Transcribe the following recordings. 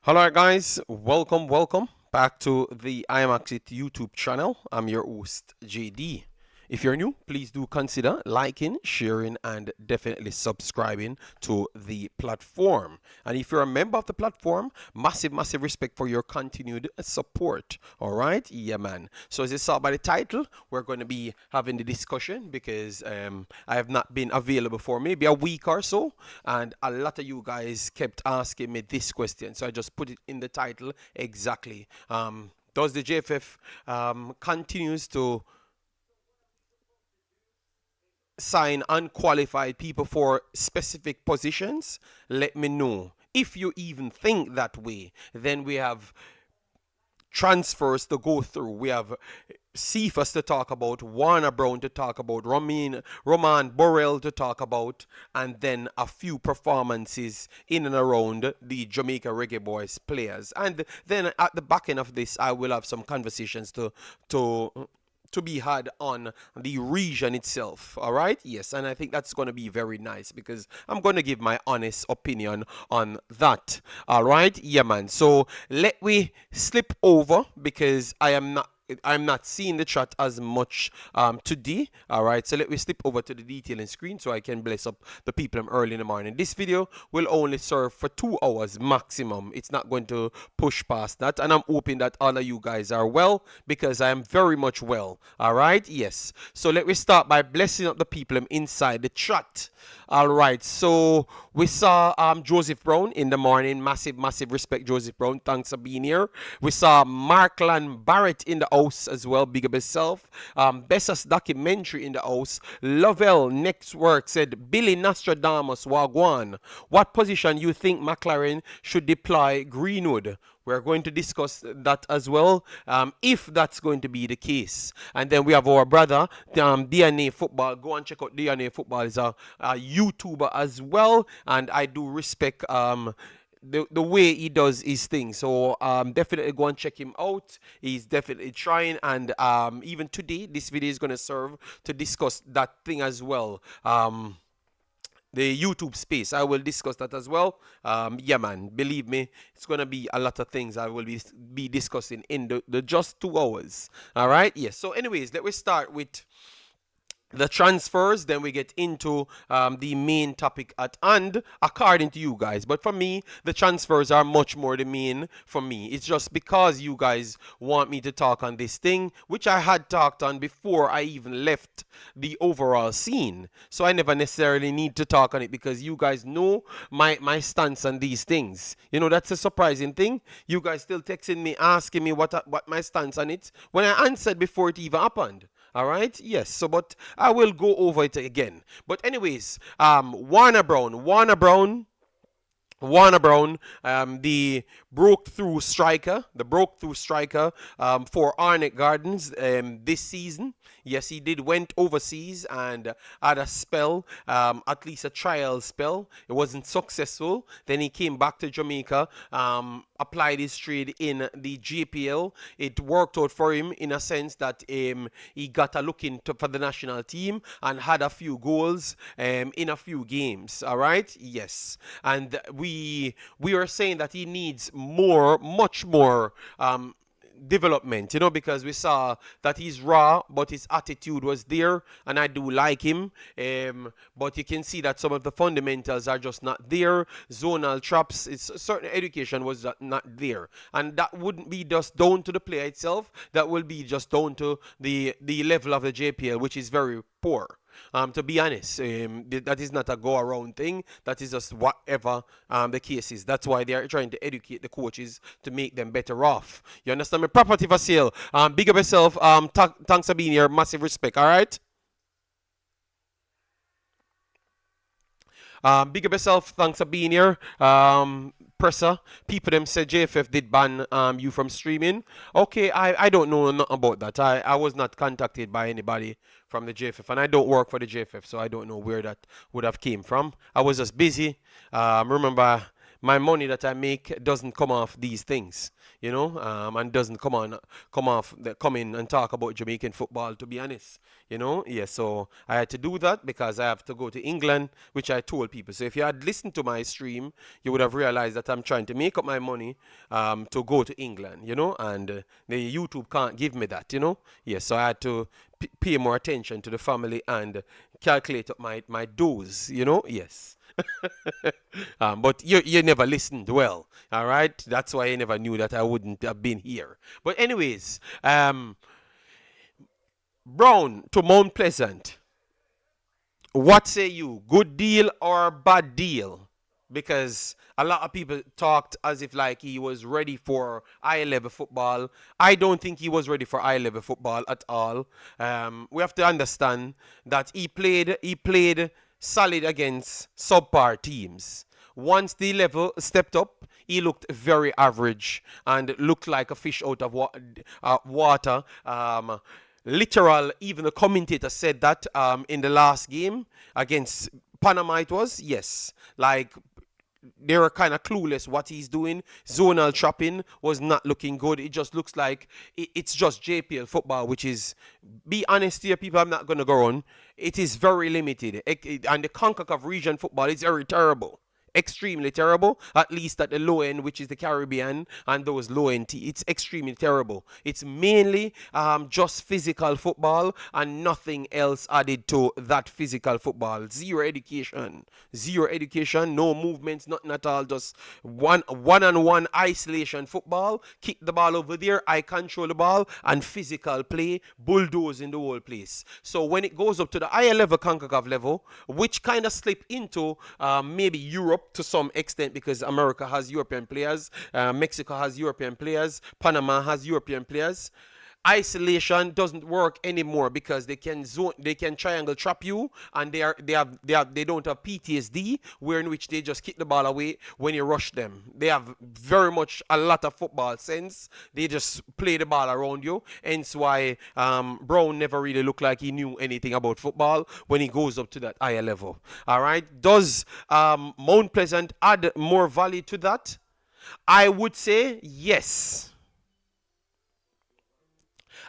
Hello guys, welcome back to the Imaxit YouTube channel. I'm your host JD. If you're new, please do consider liking, sharing, and definitely subscribing to the platform. And if you're a member of the platform, massive respect for your continued support. All right, yeah, man. So as you saw by the title, we're going to be having the discussion because I have not been available for maybe a week or so, and a lot of you guys kept asking me this question, so I just put it in the title exactly. Does the JFF continues to sign unqualified people for specific positions? Let me know. If you even think that way, then we have transfers to go through. We have Cephas to talk about, Warner Brown to talk about, Roman Burrell to talk about, and then a few performances in and around the Jamaica Reggae Boyz players. And then at the back end of this, I will have some conversations to be had on the region itself. All right, yes, and I think that's going to be very nice because I'm going to give my honest opinion on that. All right, yeah, man. So let me slip over because I'm not seeing the chat as much today. All right, so let me slip over to the detailing screen so I can bless up the people early in the morning. This video will only serve for 2 hours maximum. It's not going to push past that, and I'm hoping that all of you guys are well because I am very much well. All right, yes. So let me start by blessing up the people inside the chat. All right, so we saw Joseph Brown in the morning. Massive respect, Joseph Brown. Thanks for being here. We saw Markland Barrett in the house as well. Big up yourself. Bessas documentary in the house. Lovell next work said Billy Nostradamus Wagwan. What position you think McLaren should deploy Greenwood? We're going to discuss that as well, if that's going to be the case. And then we have our brother, DNA Football. Go and check out DNA Football. He's a YouTuber as well, and I do respect the way he does his thing. So definitely go and check him out. He's definitely trying, and even today, this video is going to serve to discuss that thing as well. The YouTube space, I will discuss that as well. Yeah, man, believe me, it's gonna be a lot of things I will be discussing in the just 2 hours. All right, yes. So anyways, let me start with the transfers, then we get into the main topic at hand, according to you guys. But for me, the transfers are much more the main for me. It's just because you guys want me to talk on this thing, which I had talked on before I even left the overall scene. So I never necessarily need to talk on it because you guys know my stance on these things. You know, that's a surprising thing. You guys still texting me, asking me what my stance on it when I answered before it even happened. All right, yes. So, but I will go over it again. But anyways, Warner Brown, the broke through striker for Arnett Gardens this season. Yes, he went overseas and had a spell, at least a trial spell. It wasn't successful. Then he came back to Jamaica, applied his trade in the JPL. It worked out for him in a sense that he got a look for the national team and had a few goals in a few games. All right, yes, and we are saying that he needs much more development, you know, because we saw that he's raw, but his attitude was there, and I do like him. But you can see that some of the fundamentals are just not there. Zonal traps, certain education was not there, and that wouldn't be just down to the player itself. That will be just down to the level of the JPL, which is very poor. To be honest, that is not a go-around thing. That is just whatever the case is. That's why they are trying to educate the coaches to make them better off. You understand me? Property for sale. Big up yourself. Thanks for being here. Massive respect. All right. Big up yourself. Thanks for being here. Presser, people them said JFF did ban you from streaming. Okay, I don't know nothing about that. I was not contacted by anybody from the JFF, and I don't work for the JFF, so I don't know where that would have came from. I was just busy. Remember, my money that I make doesn't come off these things, and doesn't come in and talk about Jamaican football, to be honest, Yeah, so I had to do that because I have to go to England, which I told people. So if you had listened to my stream, you would have realized that I'm trying to make up my money to go to England, and the YouTube can't give me that, Yeah, so I had to pay more attention to the family and calculate up my dose, Yes. But you never listened well, all right? That's why you never knew that I wouldn't have been here. But anyways, Brown to Mount Pleasant. What say you? Good deal or bad deal? Because a lot of people talked as if like he was ready for high level football. I don't think he was ready for high level football at all. We have to understand that he played solid against subpar teams. Once the level stepped up, he looked very average and looked like a fish out of water. Literal, even the commentator said that in the last game against Panama it was, yes. Like, they were kind of clueless what he's doing. Zonal trapping was not looking good. It just looks like it's just JPL football, which is, be honest here, people, I'm not going to go on. It is very limited. And the Concacaf region football is very terrible. Extremely terrible, at least at the low end, which is the Caribbean and those low end it's extremely terrible. It's mainly just physical football and nothing else added to that physical football. Zero education, no movements, nothing at all. Just one-on-one isolation football. Kick the ball over there, I control the ball, and physical play, bulldoze in the whole place. So when it goes up to the higher level CONCACAF level, which kind of slip into maybe Europe to some extent, because America has European players, Mexico has European players, Panama has European players. Isolation doesn't work anymore because they can triangle trap you, and they don't have PTSD, where in which they just kick the ball away when you rush them. They have very much a lot of football sense. They just play the ball around you. Hence why Brown never really looked like he knew anything about football when he goes up to that higher level. All right. Does Mount Pleasant add more value to that? I would say yes.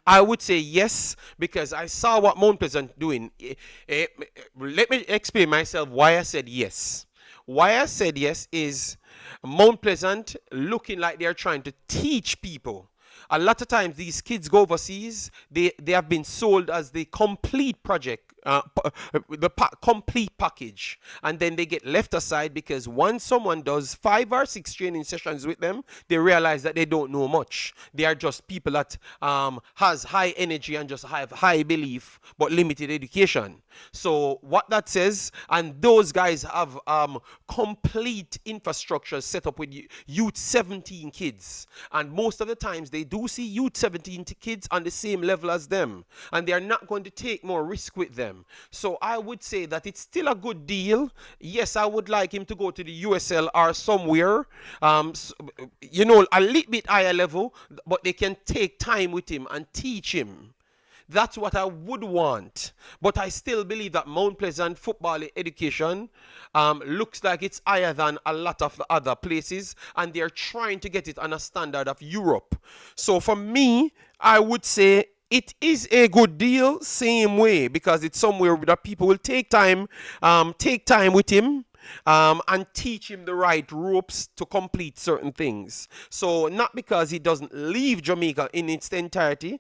I would say yes, because I saw what Mount Pleasant doing. Let me explain myself why I said yes. Why I said yes is Mount Pleasant looking like they're trying to teach people. A lot of times these kids go overseas, they have been sold as the complete project, complete package, and then they get left aside because once someone does 5 or 6 training sessions with them, they realize that they don't know much. They are just people that has high energy and just have high belief but limited education. So what that says, and those guys have complete infrastructure set up with youth 17 kids, and most of the times they do see youth 17 kids on the same level as them, and they are not going to take more risk with them. So I would say that it's still a good deal. Yes, I would like him to go to the USL or somewhere, a little bit higher level, but they can take time with him and teach him. That's what I would want. But I still believe that Mount Pleasant football education looks like it's higher than a lot of the other places, and they're trying to get it on a standard of Europe. So for me, I would say it is a good deal, same way, because it's somewhere that people will take time with him. And teach him the right ropes to complete certain things. So not because he doesn't leave Jamaica in its entirety,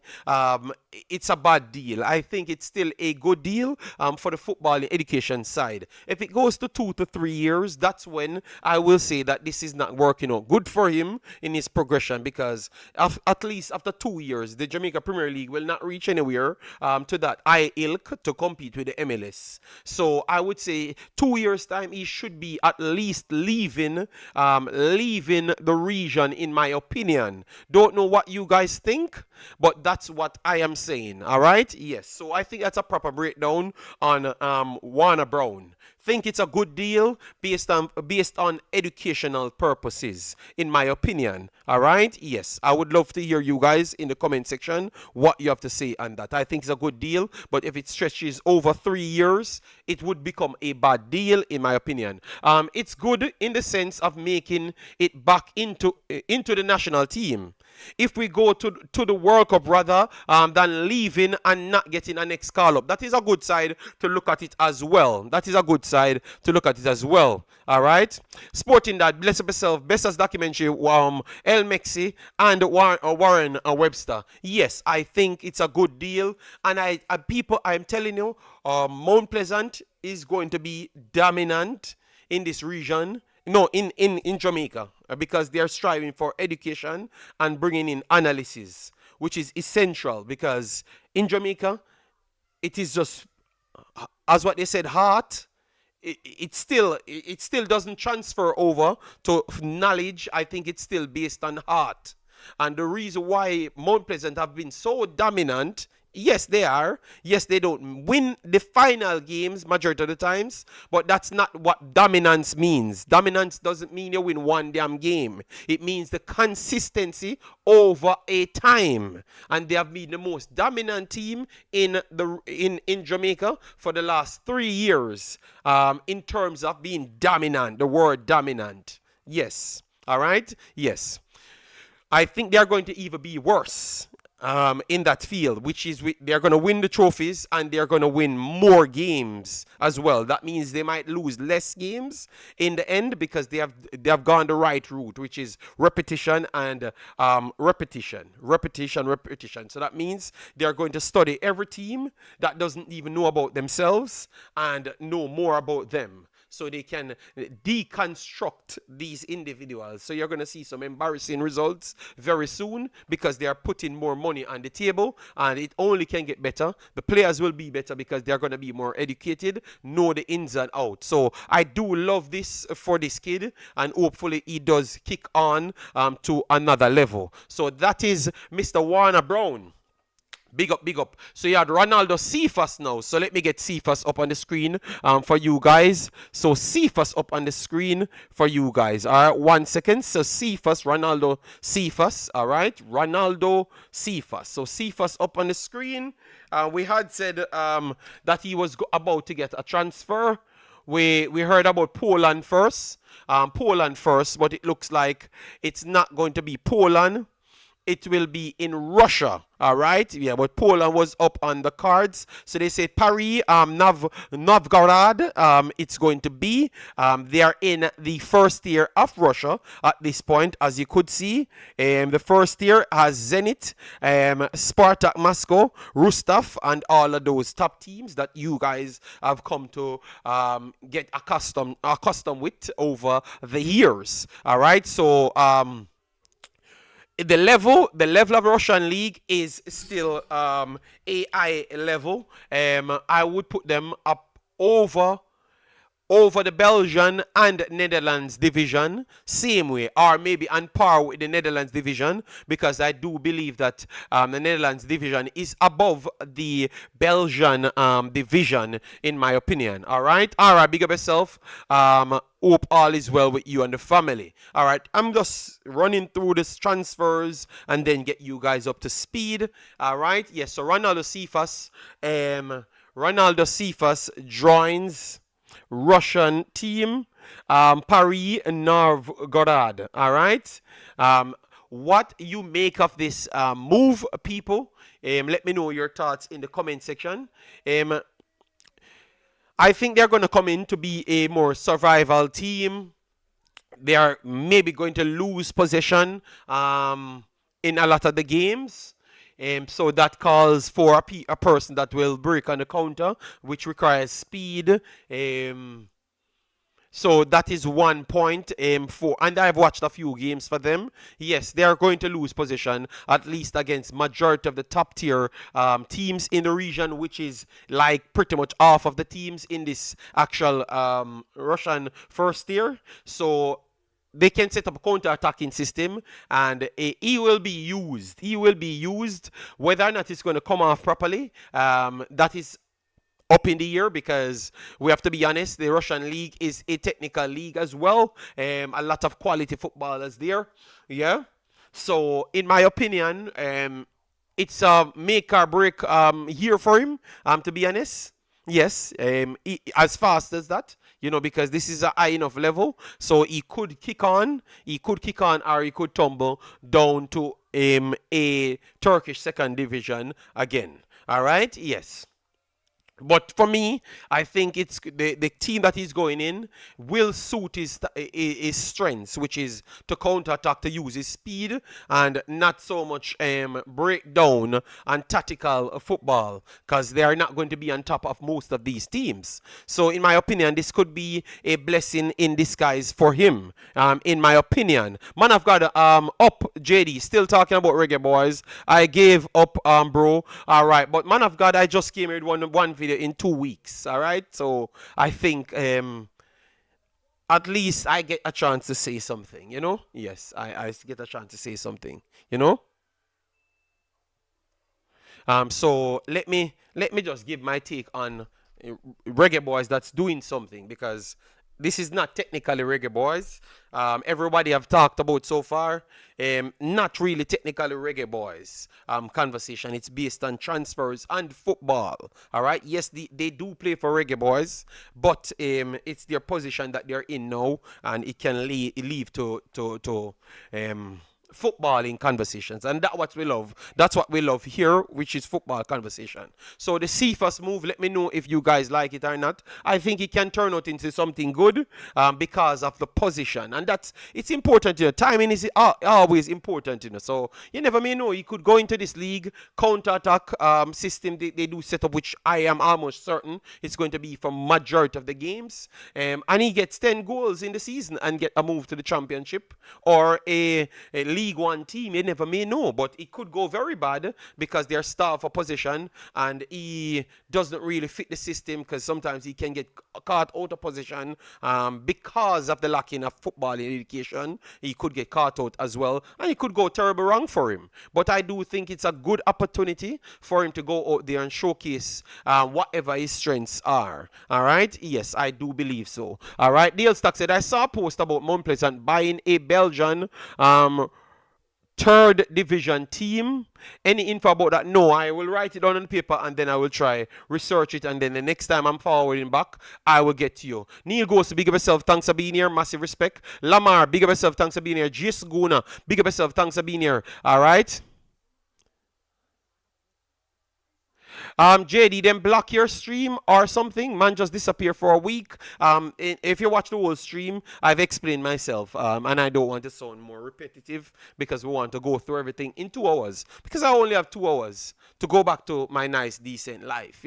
it's a bad deal. I think it's still a good deal for the football education side. If it goes to 2 to 3 years, that's when I will say that this is not working out good for him in his progression, because at least after 2 years, the Jamaica Premier League will not reach anywhere to that high ilk to compete with the MLS. So I would say 2 years time, he should be at least leaving the region, in my opinion. Don't know what you guys think, but that's what I am saying. All right? Yes. So I think that's a proper breakdown on Warner Brown. Think it's a good deal based on educational purposes, in my opinion. All right? Yes. I would love to hear you guys in the comment section what you have to say on that. I think it's a good deal, but if it stretches over 3 years, it would become a bad deal, in my opinion. It's good in the sense of making it back into the national team. If we go to the World Cup rather than leaving and not getting a next call up, that is a good side to look at it as well. That is a good side to look at it as well. All right. Sporting that, bless up yourself, best as documentary, El Mexi and Warren Webster. Yes, I think it's a good deal, and I'm telling you, Mount Pleasant is going to be dominant in this region. No, in Jamaica, because they are striving for education and bringing in analysis, which is essential, because in Jamaica, it is just, as what they said, heart. It still doesn't transfer over to knowledge. I think it's still based on heart. And the reason why Mount Pleasant have been so dominant, yes, they are. Yes, they don't win the final games majority of the times, but that's not what dominance means. Dominance doesn't mean you win one damn game. It means the consistency over a time. And they have been the most dominant team in Jamaica for the last 3 years, in terms of being dominant, the word dominant. Yes. All right? Yes. I think they are going to even be worse in that field, which is they're going to win the trophies and they're going to win more games as well. That means they might lose less games in the end, because they have gone the right route, which is repetition and repetition. So that means they're going to study every team that doesn't even know about themselves and know more about them, so they can deconstruct these individuals. So you're going to see some embarrassing results very soon, because they are putting more money on the table, and it only can get better. The players will be better because they're going to be more educated, know the ins and outs. So I do love this for this kid, and hopefully he does kick on to another level. So that is Mr. Warner Brown. Big up, big up. So you had Ronaldo Cephas now. So let me get Cephas up on the screen for you guys. So Cephas up on the screen for you guys. All right, 1 second. So Cephas, Ronaldo Cephas. All right, Ronaldo Cephas. So Cephas up on the screen. We had said that he was about to get a transfer. We heard about Poland first. But it looks like it's not going to be Poland. It will be in Russia, all right? Yeah, but Poland was up on the cards. So they say Paris, Novgorod, it's going to be. They are in the first tier of Russia at this point, as you could see. The first tier has Zenit, Spartak Moscow, Rudoph, and all of those top teams that you guys have come to get accustomed with over the years, all right? So, the level of Russian league is still AI level. I would put them up over the Belgian and Netherlands division, same way, or maybe on par with the Netherlands division, because I do believe that the Netherlands division is above the Belgian division, in my opinion. All right, big up yourself. Hope all is well with you and the family. All right, I'm just running through this transfers and then get you guys up to speed. All right, yes. So Ronaldo Cephas joins Russian team, Paris Novgorod. All right. What you make of this move, people? Let me know your thoughts in the comment section. I think they're going to come in to be a more survival team. They are maybe going to lose possession in a lot of the games. So that calls for a person that will break on the counter, which requires speed. So that is 1 point and I've watched a few games for them. Yes, they are going to lose position, at least against majority of the top tier teams in the region, which is like pretty much half of the teams in this actual Russian first tier. So they can set up a counter-attacking system, and he will be used. He will be used. Whether or not it's going to come off properly, that is up in the air, because we have to be honest, the Russian league is a technical league as well. A lot of quality footballers there. Yeah. So in my opinion, it's a make or break year for him. To be honest. Yes, as fast as that, because this is a high enough level, so he could kick on, or he could tumble down to a Turkish second division again. All right, yes. But for me, I think it's the team that he's going in will suit his strengths, which is to counter attack, to use his speed, and not so much breakdown and tactical football, because they are not going to be on top of most of these teams. So in my opinion, this could be a blessing in disguise for him. In my opinion, man of God, up JD, still talking about Reggae Boyz. I gave up, bro. All right, but man of God, I just came here with one video in 2 weeks. All right, so I think at least I get a chance to say something. Yes, I get a chance to say something. So let me just give my take on Reggae Boyz that's doing something, because this is not technically Reggae Boyz. Everybody have talked about so far, not really technically Reggae Boyz conversation. It's based on transfers and football. All right. Yes, they do play for Reggae Boyz, but it's their position that they're in now, and it can leave to footballing conversations, and that's what we love. That's what we love here, which is football conversation. So the Cephas move, let me know if you guys like it or not. I think it can turn out into something good, because of the position, and it's important. Timing is always important. So you never may know. He could go into this league counter-attack system they do set up, which I am almost certain it's going to be for majority of the games, and he gets 10 goals in the season and get a move to the championship or a League One team. You never may know, but it could go very bad because they're starved for position, and he doesn't really fit the system, because sometimes he can get caught out of position because of the lacking of football education. He could get caught out as well, and it could go terribly wrong for him. But I do think it's a good opportunity for him to go out there and showcase whatever his strengths are. All right, yes, I do believe so. All right, Dale Stock said, I saw a post about Mount Pleasant buying a Belgian third division team. Any info about that? No, I will write it down on paper, and then I will try research it, and then the next time I'm forwarding back, I will get to you. Neil Ghost, big up yourself, thanks for being here, massive respect. Lamar, big up yourself, thanks for being here. Jis Guna, big up yourself, thanks for being here. All right. JD, then block your stream or something. Man, just disappear for a week. If you watch the whole stream, I've explained myself, and I don't want to sound more repetitive, because we want to go through everything in 2 hours. Because I only have 2 hours to go back to my nice, decent life.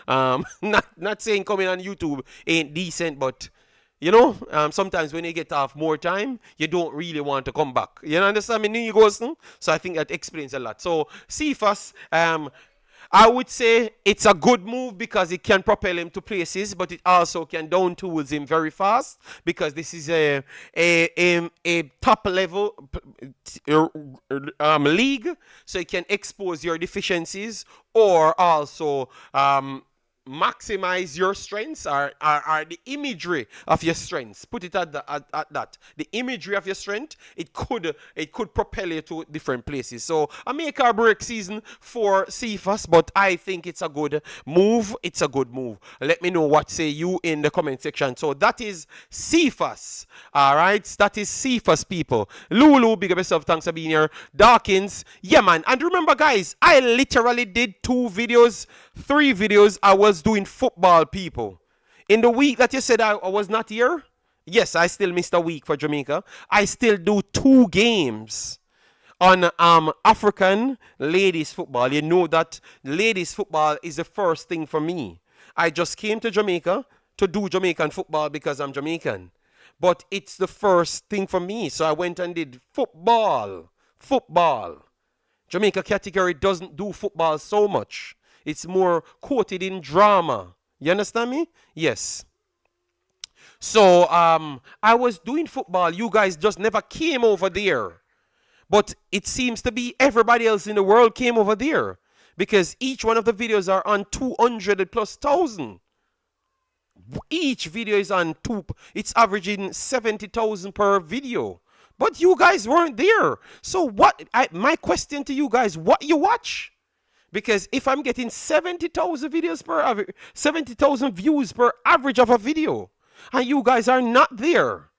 Not saying coming on YouTube ain't decent, but sometimes when you get off more time, you don't really want to come back. You understand me? So I think that explains a lot. So Cephas, I would say it's a good move because it can propel him to places, but it also can down tools him very fast, because this is a top level league, so it can expose your deficiencies, or also maximize your strengths, or the imagery of your strengths. Put it at that. The imagery of your strength, it could propel you to different places. So a make or break season for Cephas, but I think it's a good move. It's a good move. Let me know what say you in the comment section. So that is Cephas. All right, that is Cephas, people. Lulu, big up yourself. Thanks for being here. Dawkins, yeah, man. And remember, guys, I literally did 3 videos. I was doing football, people. In the week that you said I was not here, yes, I still missed a week for Jamaica. I still do 2 games on African ladies football. You know that ladies football is the first thing for me. I just came to Jamaica to do Jamaican football because I'm Jamaican. But it's the first thing for me. So I went and did football. Jamaica category doesn't do football so much. It's more quoted in drama. You understand me? Yes. So I was doing football. You guys just never came over there. But it seems to be everybody else in the world came over there because each one of the videos are on 200 plus thousand. Each video is on it's averaging 70,000 per video. But you guys weren't there. So my question to you guys, what you watch? Because if I'm getting 70,000 videos per 70,000 views per average of a video, and you guys are not there,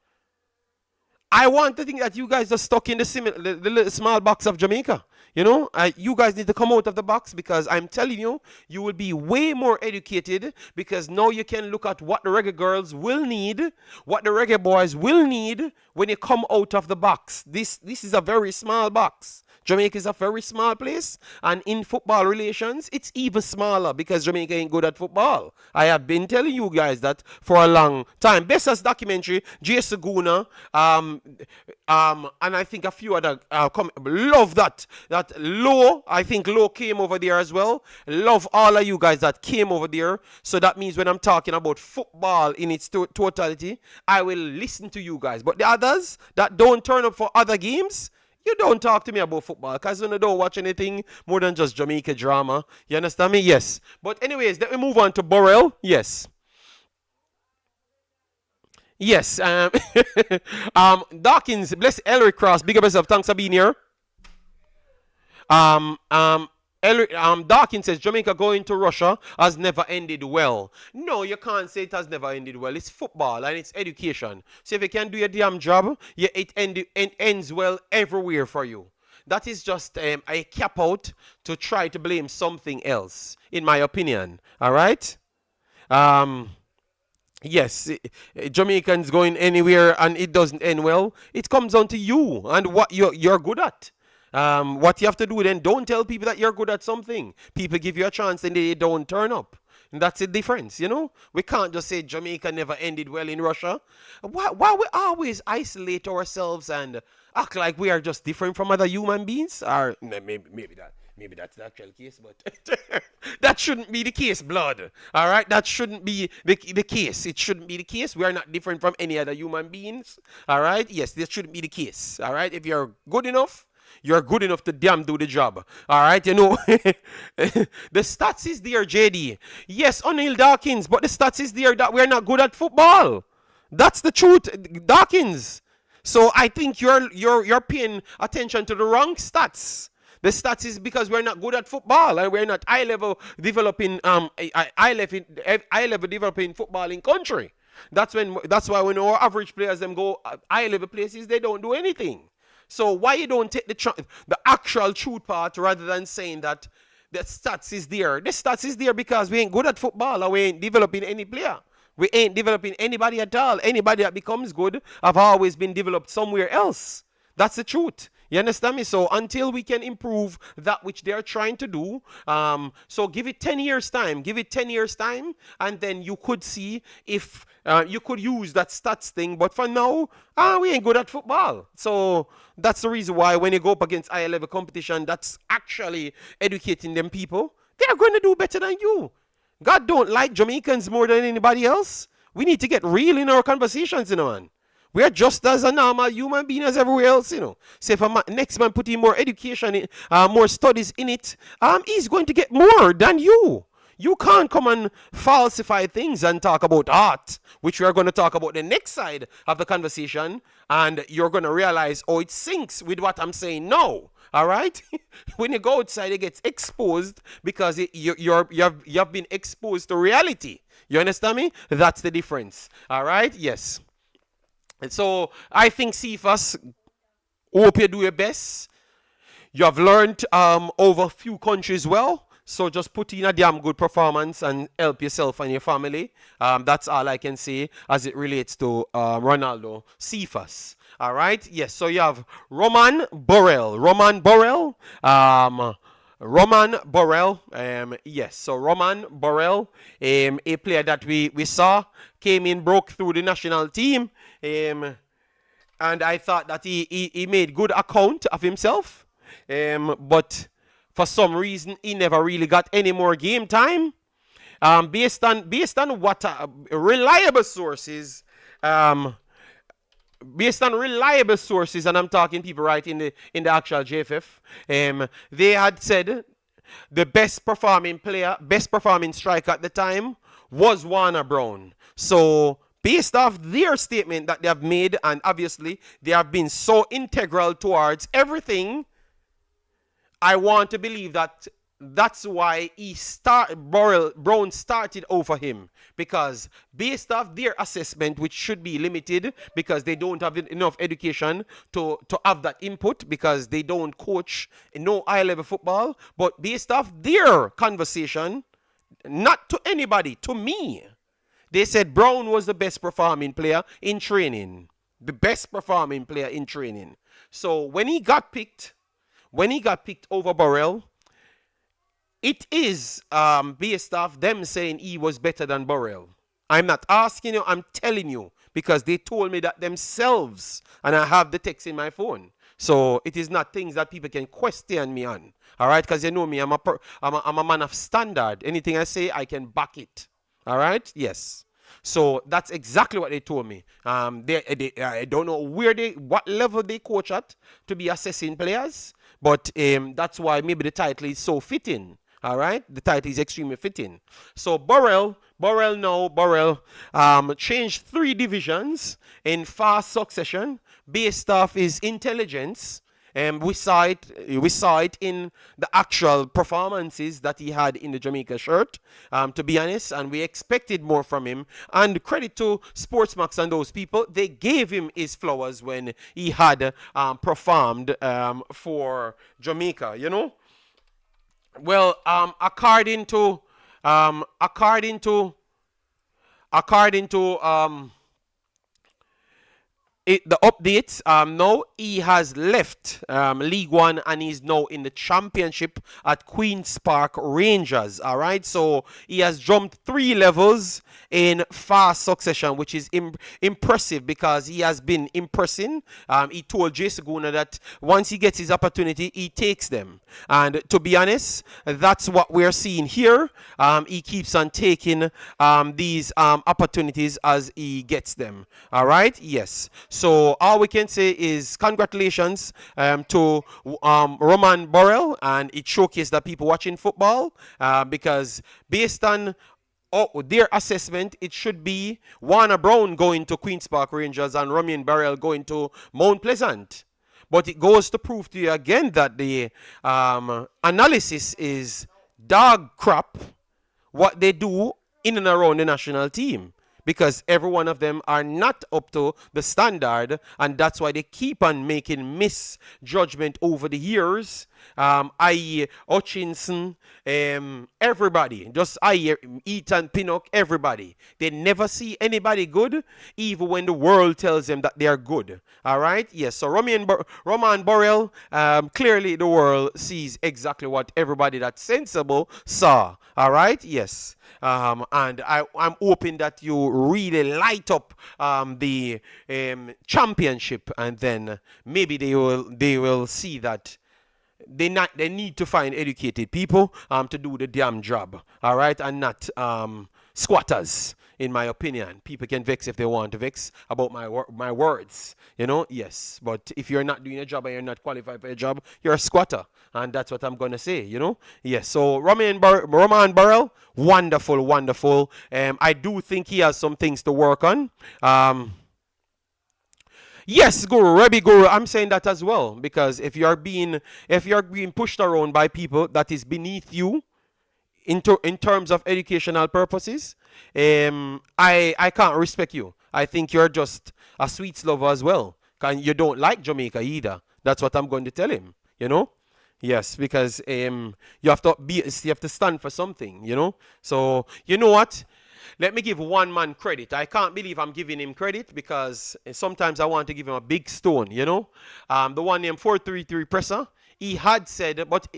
I want to think that you guys are stuck in the little small box of Jamaica. You know, you guys need to come out of the box because I'm telling you, you will be way more educated because now you can look at what the reggae girls will need, what the reggae boys will need when you come out of the box. This is a very small box. Jamaica is a very small place, and in football relations, it's even smaller because Jamaica ain't good at football. I have been telling you guys that for a long time. Bessa's documentary, J. Saguna, and I think a few other love that. That Low, I think Low came over there as well. Love all of you guys that came over there. So that means when I'm talking about football in its totality, I will listen to you guys. But the others that don't turn up for other games, you don't talk to me about football because you don't watch anything more than just Jamaica drama. You understand me? Yes. But anyways, let me move on to Burrell. Yes. Yes. Dawkins, bless Ellery Cross. Big up yourself. Thanks for being here. Um, um, Dawkins says Jamaica going to Russia has never ended well. No, you can't say it has never ended well. It's football and it's education. So if you can do your damn job, yeah, it ends well everywhere for you. That is just a cap out to try to blame something else, in my opinion. All right. Um, yes, Jamaicans going anywhere and it doesn't end well. It comes down to you and what you're good at. What you have to do then, don't tell people that you're good at something. People give you a chance and they don't turn up. And that's the difference, you know? We can't just say Jamaica never ended well in Russia. Why we always isolate ourselves and act like we are just different from other human beings? Or maybe that's the actual case, but that shouldn't be the case, blood. All right? That shouldn't be the case. It shouldn't be the case. We are not different from any other human beings. All right? Yes, this shouldn't be the case. All right? If you're good enough, you're good enough to damn do the job. All right, you know. The stats is there, JD. Yes, O'Neil Dawkins, but the stats is there that we're not good at football. That's the truth, Dawkins. So I think you're paying attention to the wrong stats. The stats is because we're not good at football and we're not high level developing high level developing football in country. That's why when our average players them go high level places, they don't do anything. So why you don't take the actual truth part rather than saying that the stats is there? The stats is there because we ain't good at football or we ain't developing any player. We ain't developing anybody at all. Anybody that becomes good have always been developed somewhere else. That's the truth. You understand me? So until we can improve that which they're trying to do, so give it 10 years time. Give it 10 years time, and then you could see if you could use that stats thing. But for now, we ain't good at football. So that's the reason why when you go up against higher level competition, that's actually educating them people. They're going to do better than you. God don't like Jamaicans more than anybody else. We need to get real in our conversations, you know, man. We are just as a normal human being as everywhere else, you know. So if a next man put in more education, in, more studies in it, he's going to get more than you. You can't come and falsify things and talk about art, which we are going to talk about the next side of the conversation, and you're going to realize, oh, it syncs with what I'm saying now. All right? When you go outside, it gets exposed because you have been exposed to reality. You understand me? That's the difference. All right? Yes. And so I think Cephas, hope you do your best. You have learned over a few countries well. So just put in a damn good performance and help yourself and your family. That's all I can say as it relates to Ronaldo Cephas. All right. Yes. So you have Roman Burrell. Yes. So Roman Burrell, a player that we saw came in, broke through the national team. And I thought that he made good account of himself. But for some reason, he never really got any more game time. Based on what reliable sources um, based on reliable sources, and I'm talking people right in the actual JFF, they had said the best performing player, best performing striker at the time was Warner Brown. So based off their statement that they have made, and obviously they have been so integral towards everything, I want to believe that that's why Brown started over him, because based off their assessment, which should be limited because they don't have enough education to have that input, because they don't coach no high level football, but based off their conversation, not to anybody, to me, they said Brown was the best performing player in training, the best performing player in training. So when he got picked over Burrell, it is based off them saying he was better than Burrell. I'm not asking you, I'm telling you, because they told me that themselves, and I have the text in my phone. So it is not things that people can question me on. All right, because you know me, I'm a man of standard. Anything I say, I can back it. All right, yes. So that's exactly what they told me. I don't know what level they coach at to be assessing players, but that's why maybe the title is so fitting. All right, the title is extremely fitting. So Burrell changed 3 divisions in fast succession based off his intelligence. We saw it in the actual performances that he had in the Jamaica shirt, to be honest, and we expected more from him. And credit to Sportsmax and those people, they gave him his flowers when he had performed for Jamaica, you know. Well, according to the updates, now he has left League One and he's now in the championship at Queen's Park Rangers. All right, so he has jumped 3 levels in fast succession, which is impressive because he has been impressing. He told Jay Seguna that once he gets his opportunity, he takes them. And to be honest, that's what we're seeing here. He keeps on taking these opportunities as he gets them. All right, yes. So all we can say is congratulations to Roman Burrell, and it showcased that people watching football, because based on their assessment, it should be Warner Brown going to Queen's Park Rangers and Roman Burrell going to Mount Pleasant. But it goes to prove to you again that the analysis is dog crap what they do in and around the national team, because every one of them are not up to the standard, and that's why they keep on making misjudgment over the years, i.e. Hutchinson, everybody, just i.e. Ethan Pinnock, everybody. They never see anybody good, even when the world tells them that they are good. All right? Yes, so Roman Burrell, clearly the world sees exactly what everybody that's sensible saw. All right? Yes. And I'm hoping that you really light up the championship, and then maybe they will see that they need to find educated people to do the damn job. All right, and not squatters. In my opinion, people can vex if they want to vex about my words, you know. Yes, but if you're not doing a job and you're not qualified for a job, you're a squatter, and that's what I'm gonna say, you know. Yes. So Roman Burrell, wonderful. I do think he has some things to work on. Yes, Rebbe Guru, I'm saying that as well, because if you're being pushed around by people that is beneath you, in terms of educational purposes, I can't respect you. I think you're just a sweets lover as well. And you don't like Jamaica either. That's what I'm going to tell him, you know? Yes, because you have to stand for something, you know? So, you know what? Let me give one man credit. I can't believe I'm giving him credit, because sometimes I want to give him a big stone, you know? The one named 433 Presser, he had said, but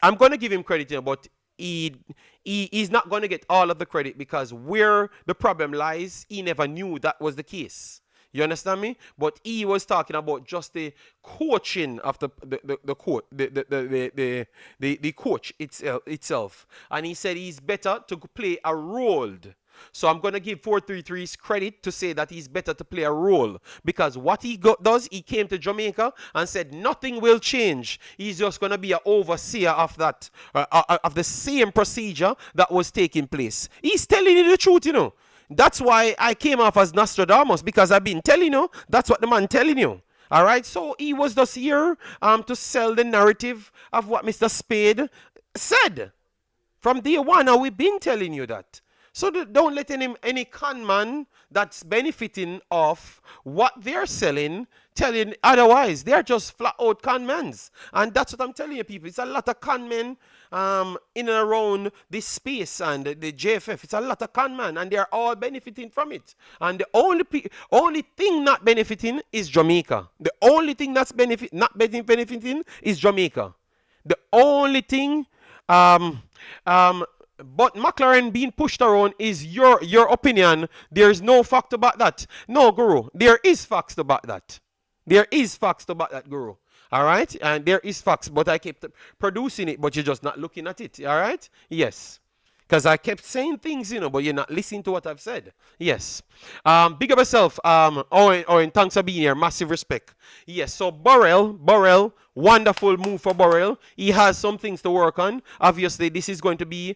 I'm going to give him credit, but he's not going to get all of the credit, because where the problem lies, he never knew that was the case. You understand me? But he was talking about just the coaching of the coach itself, and he said he's better to play a role So I'm going to give 433's credit to say that he's better to play a role, because what he does, he came to Jamaica and said nothing will change. He's just going to be an overseer of that, of the same procedure that was taking place. He's telling you the truth, you know. That's why I came off as Nostradamus, because I've been telling you. That's what the man telling you. All right, so he was just here to sell the narrative of what Mr. Speid said from day one, and we've been telling you that. So don't let any con man that's benefiting off what they're selling telling otherwise. They're just flat out con mans. And that's what I'm telling you, people. It's a lot of con men in and around this space and the JFF. It's a lot of con man, and they're all benefiting from it. And the only thing not benefiting is Jamaica. The only thing that's not benefiting is Jamaica. The only thing but McLaren being pushed around is your opinion. There's no fact about that. No, Guru. There is facts about that. There is facts about that, Guru. All right? And there is facts, but I kept producing it, but you're just not looking at it. All right? Yes. Because I kept saying things, you know, but you're not listening to what I've said. Yes. Big up yourself. Owen, thanks for being here. Massive respect. Yes. So Burrell, wonderful move for Burrell. He has some things to work on. Obviously, this is going to be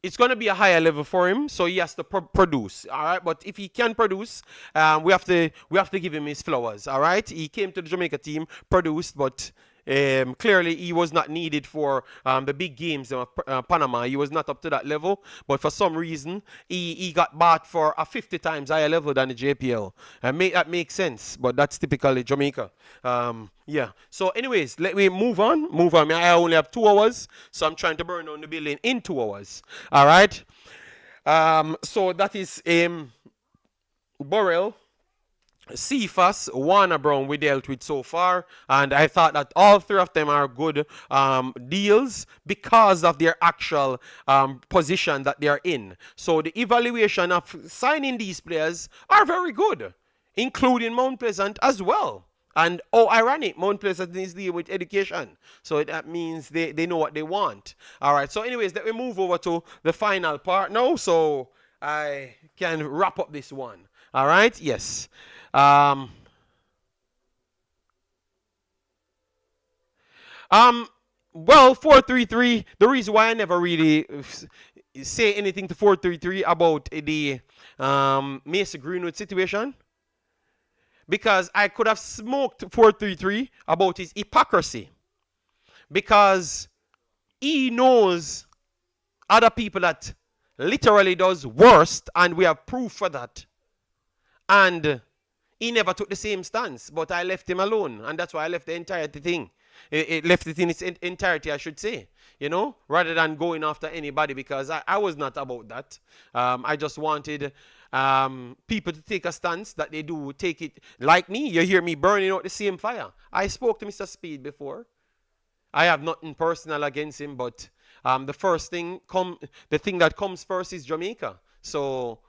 it's going to be a higher level for him, so he has to produce. All right, but if he can produce, we have to give him his flowers. All right, he came to the Jamaica team, produced, but clearly he was not needed for the big games of Panama. He was not up to that level, but for some reason he got bought for a 50 times higher level than the JPL. That makes sense, but that's typically Jamaica. Yeah. So anyways, let me move on. I only have 2 hours, so I'm trying to burn down the building in 2 hours. All right. So that is Burrell, Cephas, Warner Brown we dealt with so far, and I thought that all 3 of them are good deals because of their actual position that they are in. So the evaluation of signing these players are very good, including Mount Pleasant as well. And ironic, Mount Pleasant is dealing with education, so that means they know what they want. All right, so anyways, let me move over to the final part now, so I can wrap up this one. All right, yes. Well, 433, the reason why I never really say anything to 433 about the Mason Greenwood situation, because I could have smoked 433 about his hypocrisy, because he knows other people that literally does worst, and we have proof for that, and he never took the same stance, but I left him alone, and that's why I left the entirety thing. It left it in its entirety, I should say, you know, rather than going after anybody, because I was not about that. I just wanted people to take a stance that they do take it like me. You hear me burning out the same fire. I spoke to Mr. Speid before. I have nothing personal against him, but the thing that comes first is Jamaica. So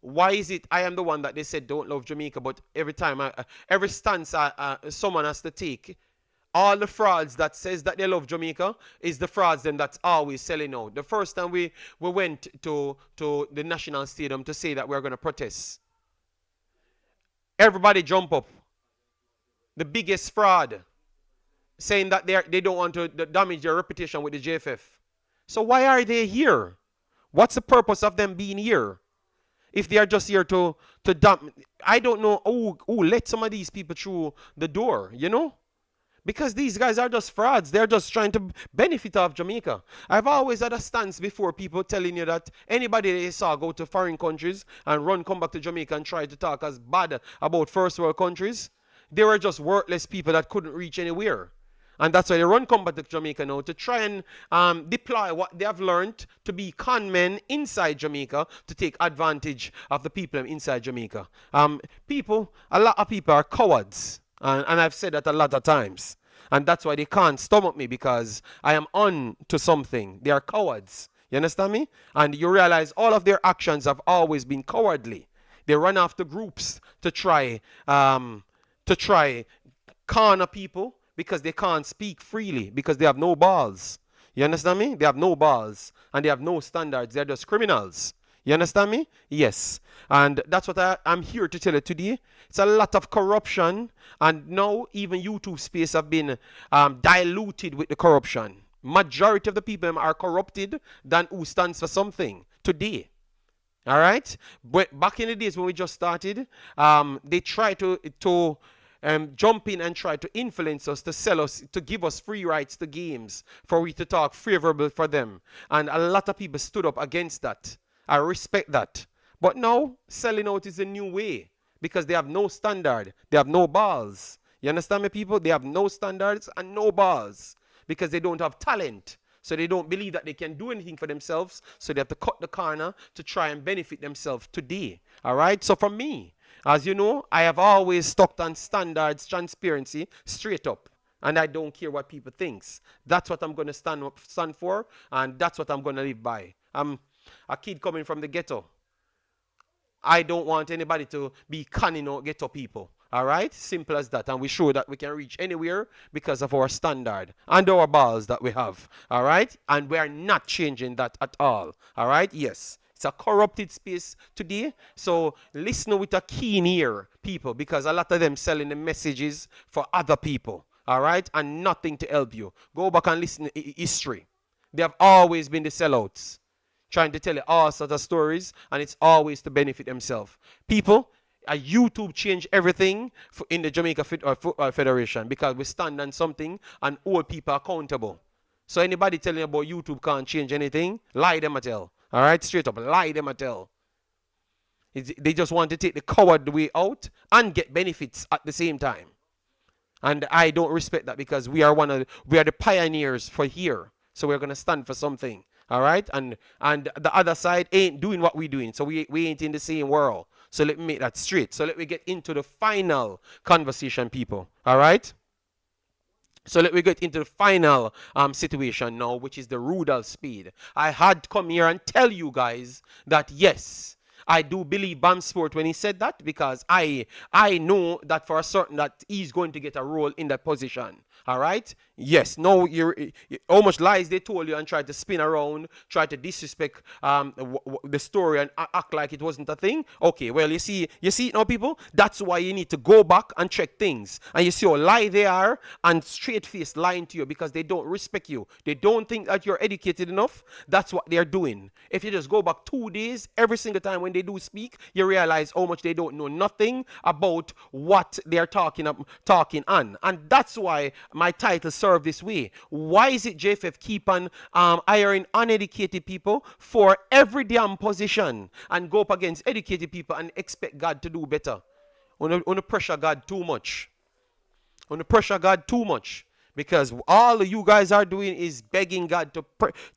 why is it I am the one that they said don't love Jamaica, but every time, every stance someone has to take, all the frauds that says that they love Jamaica is the frauds then that's always selling out. The first time we went to the National Stadium to say that we're going to protest, everybody jump up. The biggest fraud, saying that they don't want to damage their reputation with the JFF. So why are they here? What's the purpose of them being here? If they are just here to dump, I don't know who let some of these people through the door, you know? Because these guys are just frauds. They're just trying to benefit off Jamaica. I've always had a stance before, people telling you that anybody they saw go to foreign countries and come back to Jamaica and try to talk as bad about first world countries, they were just worthless people that couldn't reach anywhere. And that's why they come back to Jamaica now to try and deploy what they have learned to be con men inside Jamaica to take advantage of the people inside Jamaica. A lot of people are cowards. And I've said that a lot of times. And that's why they can't stomach me, because I am on to something. They are cowards. You understand me? And you realize all of their actions have always been cowardly. They run after groups to try corner people, because they can't speak freely, because they have no balls. You understand me? They have no balls and they have no standards. They're just criminals. You understand me? Yes. And that's what I'm here to tell you today. It's a lot of corruption, and now even YouTube space have been diluted with the corruption. Majority of the people are corrupted than who stands for something today. All right? But back in the days when we just started, they try to jump in and try to influence us, to sell us, to give us free rights to games for we to talk favorable for them. And a lot of people stood up against that. I respect that. But now, selling out is a new way because they have no standard. They have no balls. You understand me, people? They have no standards and no balls because they don't have talent. So they don't believe that they can do anything for themselves. So they have to cut the corner to try and benefit themselves today. All right? So for me, as you know, I have always stuck on standards, transparency, straight up. And I don't care what people think. That's what I'm going to stand for, and that's what I'm going to live by. I'm a kid coming from the ghetto. I don't want anybody to be canning out ghetto people. All right? Simple as that. And we show that we can reach anywhere because of our standard and our balls that we have. All right? And we are not changing that at all. All right? Yes. It's a corrupted space today. So listen with a keen ear, people, because a lot of them selling the messages for other people. All right? And nothing to help you. Go back and listen to history. They have always been the sellouts, trying to tell you all sorts of stories, and it's always to benefit themselves. People, YouTube changed everything in the Jamaica Football Federation because we stand on something and hold people accountable. So anybody telling you about YouTube can't change anything, lie them a tell. All right, straight up, lie them a tell. They just want to take the coward way out and get benefits at the same time. And I don't respect that because we are the pioneers for here. So we're gonna stand for something. All right, and the other side ain't doing what we're doing, so we ain't in the same world. So let me make that straight. So let me get into the final conversation, people. All right. So let me get into the final situation now, which is the Rudoph Speid. I had to come here and tell you guys that yes, I do believe Bam Sport when he said that because I know that for a certain that he's going to get a role in that position. All right? Yes. No, you're how much lies they told you and tried to spin around, try to disrespect the story and act like it wasn't a thing. Okay, well, you see it now, people? That's why you need to go back and check things. And you see how lie they are and straight-faced lying to you because they don't respect you. They don't think that you're educated enough. That's what they're doing. If you just go back 2 days, every single time when they do speak, you realize how much they don't know nothing about what they're talking on. And that's why my title served this way. Why is it JFF keep on hiring uneducated people for every damn position and go up against educated people and expect God to do better? On the pressure God too much. On the pressure God too much. Because all you guys are doing is begging God to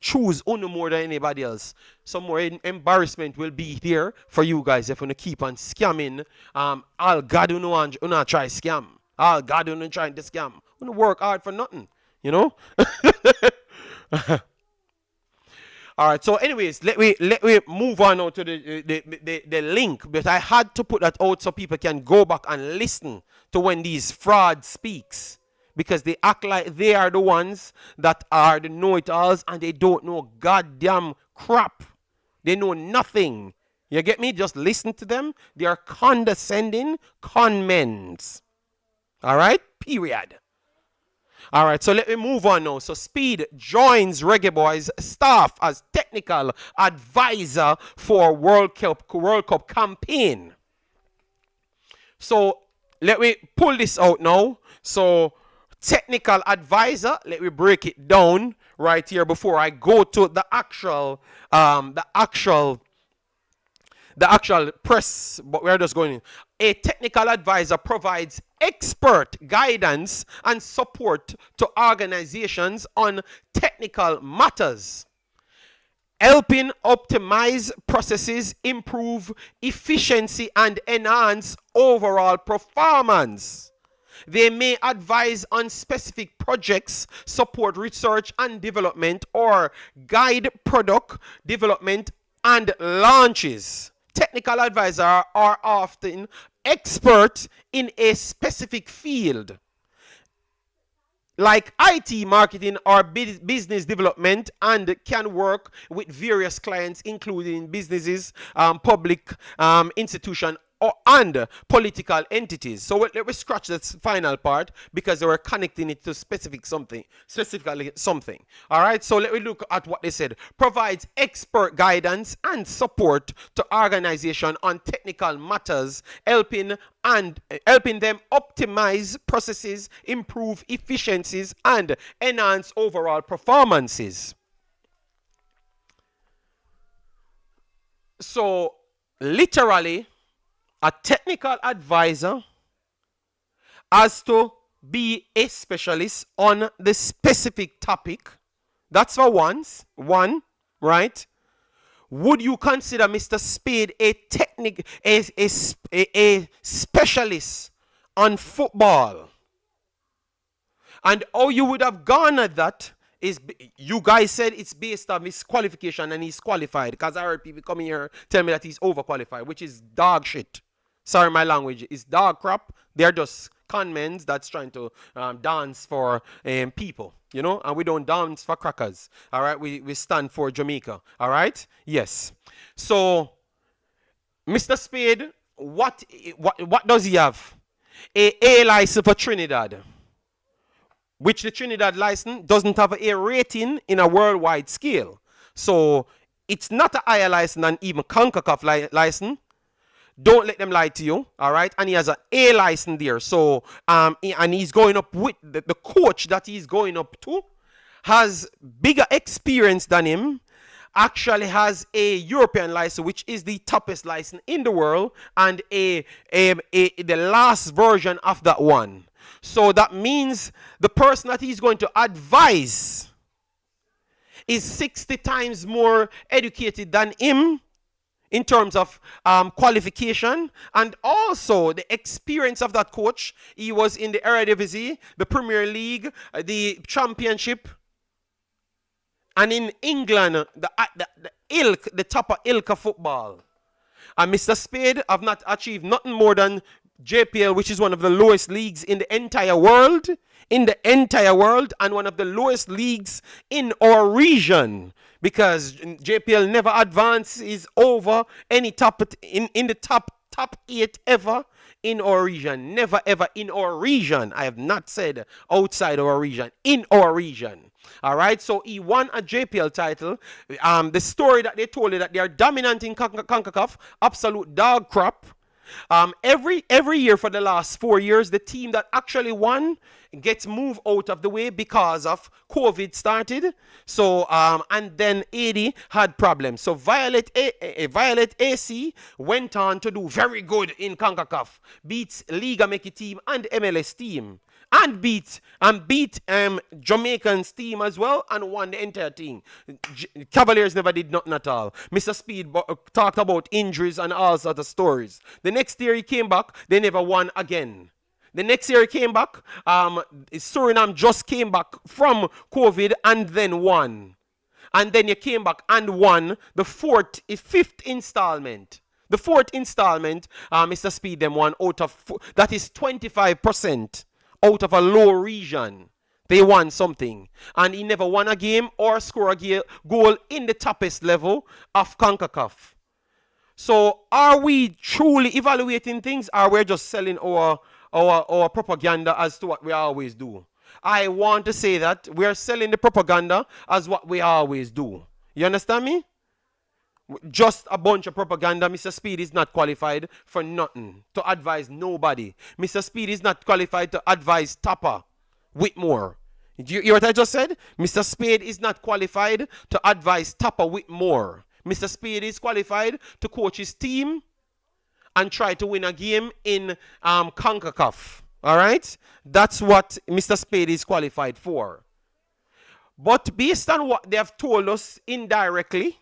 choose Uno more than anybody else. Some more embarrassment will be here for you guys if you keep on scamming. All God who not try scam. All God who not trying to scam. You work hard for nothing. You know? All right. So, anyways, let me move on now to the link. But I had to put that out so people can go back and listen to when these frauds speaks. Because they act like they are the ones that are the know-it-alls and they don't know goddamn crap. They know nothing. You get me? Just listen to them. They are condescending conmens. All right? Period. All right, so let me move on now. So Speid joins Reggae Boyz staff as technical advisor for World Cup campaign. So let me pull this out now. So technical advisor, let me break it down right here before I go to the actual press, but we're just going in. A technical advisor provides expert guidance and support to organizations on technical matters, helping optimize processes, improve efficiency, and enhance overall performance. They may advise on specific projects, support research and development, or guide product development and launches. Technical advisors are often experts in a specific field. like IT marketing or business development, and can work with various clients, including businesses, public institution, and political entities. So let me scratch that final part because they were connecting it to specifically something. All right. So let me look at what they said. Provides expert guidance and support to organization on technical matters, helping them optimize processes, improve efficiencies, and enhance overall performances. So literally, a technical advisor has to be a specialist on the specific topic. That's for one, right? Would you consider Mr. Speid a specialist on football? And how you would have garnered that is, you guys said it's based on his qualification and he's qualified. Because I heard people coming here tell me that he's overqualified, which is dog shit. Sorry, my language. It's dog crap. They're just conmen that's trying to dance for people, you know, and we don't dance for crackers. All right, we stand for Jamaica. All right, yes. So, Mr. Speid, what does he have? A license for Trinidad, which the Trinidad license doesn't have a rating in a worldwide scale. So it's not a higher license than even Concacaf license. Don't let them lie to you, all right? And he has an A license there. So, and he's going up with the coach that he's going up to has bigger experience than him. Actually has a European license, which is the toughest license in the world, and the last version of that one. So that means the person that he's going to advise is 60 times more educated than him in terms of qualification, and also the experience of that coach. He was in the Eredivisie, the Premier League, the Championship, and in England, the top of ilk of football. And Mr. Speid have not achieved nothing more than JPL, which is one of the lowest leagues in the entire world, and one of the lowest leagues in our region, because JPL never advances over any top in the top 8 ever in our region. Never ever in our region. I have not said outside our region. In our region. All right. So he won a JPL title. The story that they told you that they are dominant in Concacaf, absolute dog crap. Every year for the last 4 years, the team that actually won gets moved out of the way because of COVID started. So and then Haiti had problems. So Violet AC went on to do very good in CONCACAF, beats Liga Make team and MLS team, and beat Jamaican's team as well, and won the entire thing. Cavaliers never did nothing at all. Mr. Speid talked about injuries and all sorts of stories. The next year he came back, they never won again. The next year he came back, Suriname just came back from COVID and then won. And then you came back and won the fifth installment. The fourth installment, Mr. Speid them won out of, that is 25%. Out of a low region, they won something. And he never won a game or score a goal in the toughest level of CONCACAF. So are we truly evaluating things, or we're just selling our propaganda as to what we always do? I want to say that we're selling the propaganda as what we always do. You understand me? Just a bunch of propaganda. Mr. Speid is not qualified for nothing to advise nobody. Mr. Speid is not qualified to advise Tapper Whitmore. You hear what I just said? Mr. Speid is not qualified to advise Tapper Whitmore. Mr. Speid is qualified to coach his team and try to win a game in CONCACAF. All right? That's what Mr. Speid is qualified for. But based on what they have told us indirectly,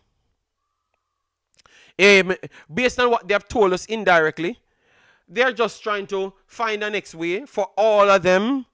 they're just trying to find the next way for all of them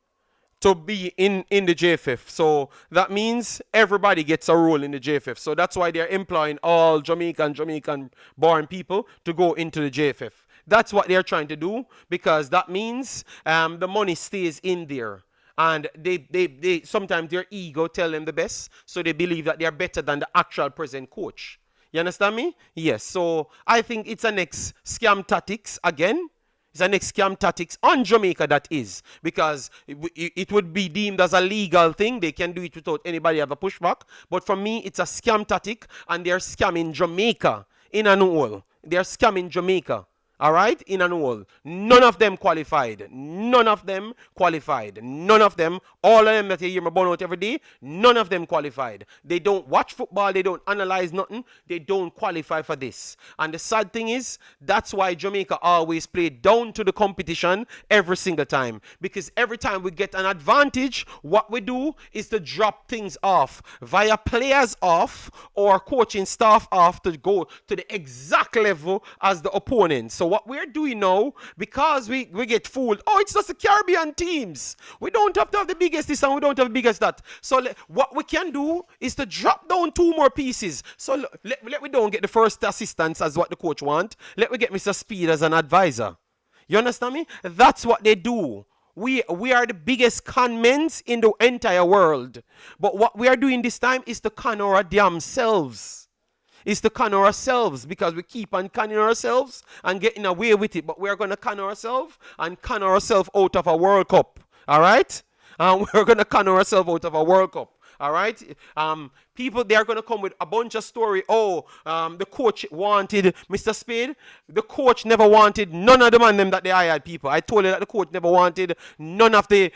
to be in the JFF. So that means everybody gets a role in the JFF. So that's why they're employing all Jamaican born people to go into the JFF. That's what they're trying to do, because that means the money stays in there. And they sometimes their ego tell them the best, so they believe that they are better than the actual present coach. You understand me? Yes. So I think it's a next scam tactics again. It's a next scam tactics on Jamaica, that is, because it would be deemed as a legal thing. They can do it without anybody have a pushback. But for me, it's a scam tactic, and they're scamming Jamaica in an whole. They're scamming Jamaica. All right, in and all. None of them qualified. None of them qualified. None of them. All of them that you hear me burn out every day, none of them qualified. They don't watch football. They don't analyze nothing. They don't qualify for this. And the sad thing is, that's why Jamaica always play down to the competition every single time. Because every time we get an advantage, what we do is to drop things off via players off or coaching staff off to go to the exact level as the opponent. So what we're doing now, because we get fooled, oh, it's just the Caribbean teams. We don't have to have the biggest this and we don't have the biggest that. So what we can do is to drop down 2 more pieces. So let we don't get the first assistance as what the coach want. Let we get Mr. Speid as an advisor. You understand me? That's what they do. We are the biggest con men in the entire world. But what we are doing this time is to con our damn selves. Is to con ourselves, because we keep on conning ourselves and getting away with it. But we're going to con ourselves and con ourselves out of a World Cup. All right? We're going to con ourselves out of a World Cup. All right? People, they're going to come with a bunch of story. Oh, the coach wanted Mr. Speid. The coach never wanted none of the man them that they hired people. I told you that the coach never wanted none of the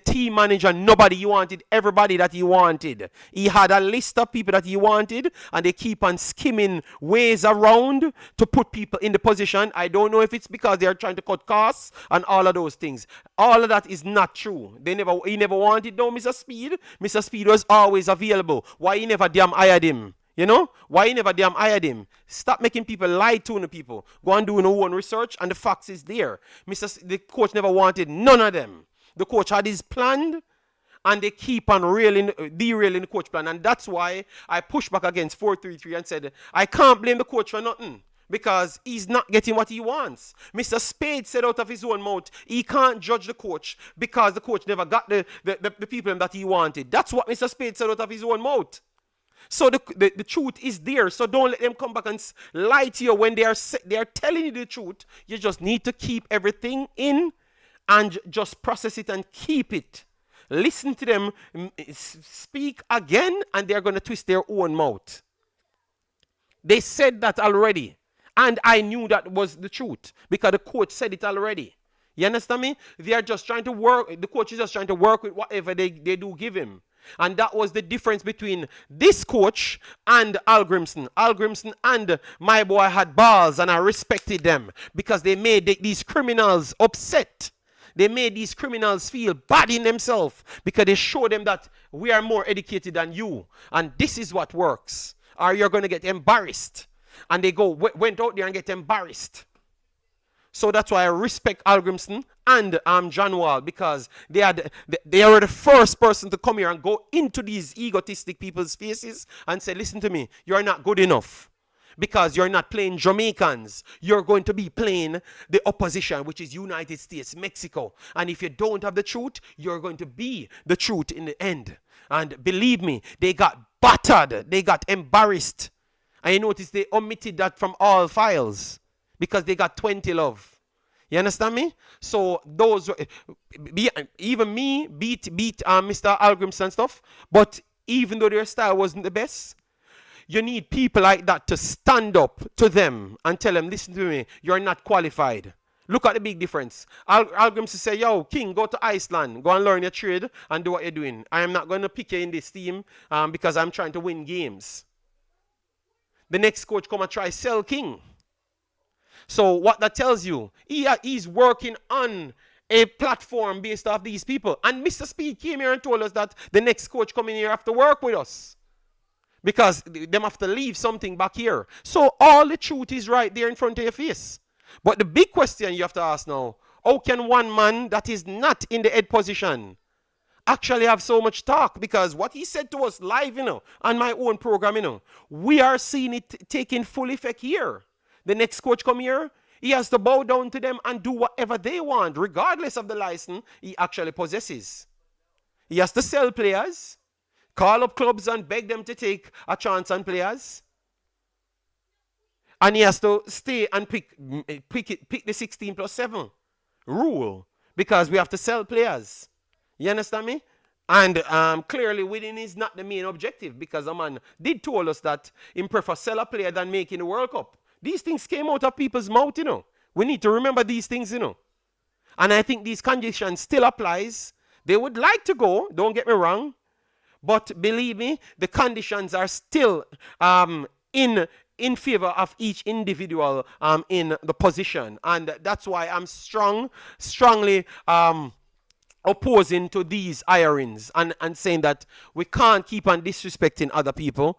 team manager, nobody. He wanted everybody that he wanted. He had a list of people that he wanted, and they keep on skimming ways around to put people in the position. I don't know if it's because they are trying to cut costs and all of those things. All of that is not true. He never wanted no Mr. Speid. Mr. Speid was always available. Why he never damn hired him? You know? Why he never damn hired him? Stop making people lie to the people. Go and do your own research, and the facts is there. The coach never wanted none of them. The coach had his plan, and they keep on derailing the coach plan. And that's why I pushed back against 433 and said, I can't blame the coach for nothing, because he's not getting what he wants. Mr. Speid said out of his own mouth, he can't judge the coach because the coach never got the people that he wanted. That's what Mr. Speid said out of his own mouth. So the truth is there. So don't let them come back and lie to you when they are telling you the truth. You just need to keep everything in and just process it and keep it. Listen to them speak again, and they're going to twist their own mouth. They said that already. And I knew that was the truth because the coach said it already. You understand me? They are just trying to work. The coach is just trying to work with whatever they do give him. And that was the difference between this coach and Al Grimson. Al Grimson and my boy had balls, and I respected them because they made these criminals upset. They made these criminals feel bad in themselves because they showed them that we are more educated than you. And this is what works. Or you're going to get embarrassed. And they went out there and get embarrassed. So that's why I respect Al Grimson and John Wall, because they are the first person to come here and go into these egotistic people's faces and say, listen to me, you're not good enough. Because you're not playing Jamaicans. You're going to be playing the opposition, which is United States, Mexico. And if you don't have the truth, you're going to be the truth in the end. And believe me, they got battered. They got embarrassed. And you notice they omitted that from all files because they got 20 love. You understand me? So those, even me beat Mr. Al Grimson and stuff. But even though their style wasn't the best, you need people like that to stand up to them and tell them, listen to me, you're not qualified. Look at the big difference. Al Grimson say, yo, King, go to Iceland. Go and learn your trade and do what you're doing. I am not going to pick you in this team because I'm trying to win games. The next coach come and try sell King. So what that tells you, he's working on a platform based off these people. And Mr. Speid came here and told us that the next coach coming here have to work with us. Because them have to leave something back here. So all the truth is right there in front of your face. But the big question you have to ask now, how can one man that is not in the head position actually have so much talk? Because what he said to us live, on my own program, we are seeing it taking full effect here. The next coach come here, he has to bow down to them and do whatever they want, regardless of the license he actually possesses. He has to sell players, call up clubs and beg them to take a chance on players. And he has to stay and pick the 16 plus 7 rule because we have to sell players. You understand me? And clearly winning is not the main objective because a man did told us that he prefer sell a player than making the World Cup. These things came out of people's mouth, you know. We need to remember these things, you know. And I think these conditions still applies. They would like to go, don't get me wrong. But believe me, the conditions are still in favor of each individual in the position. And that's why I'm strongly opposing to these hirings and saying that we can't keep on disrespecting other people.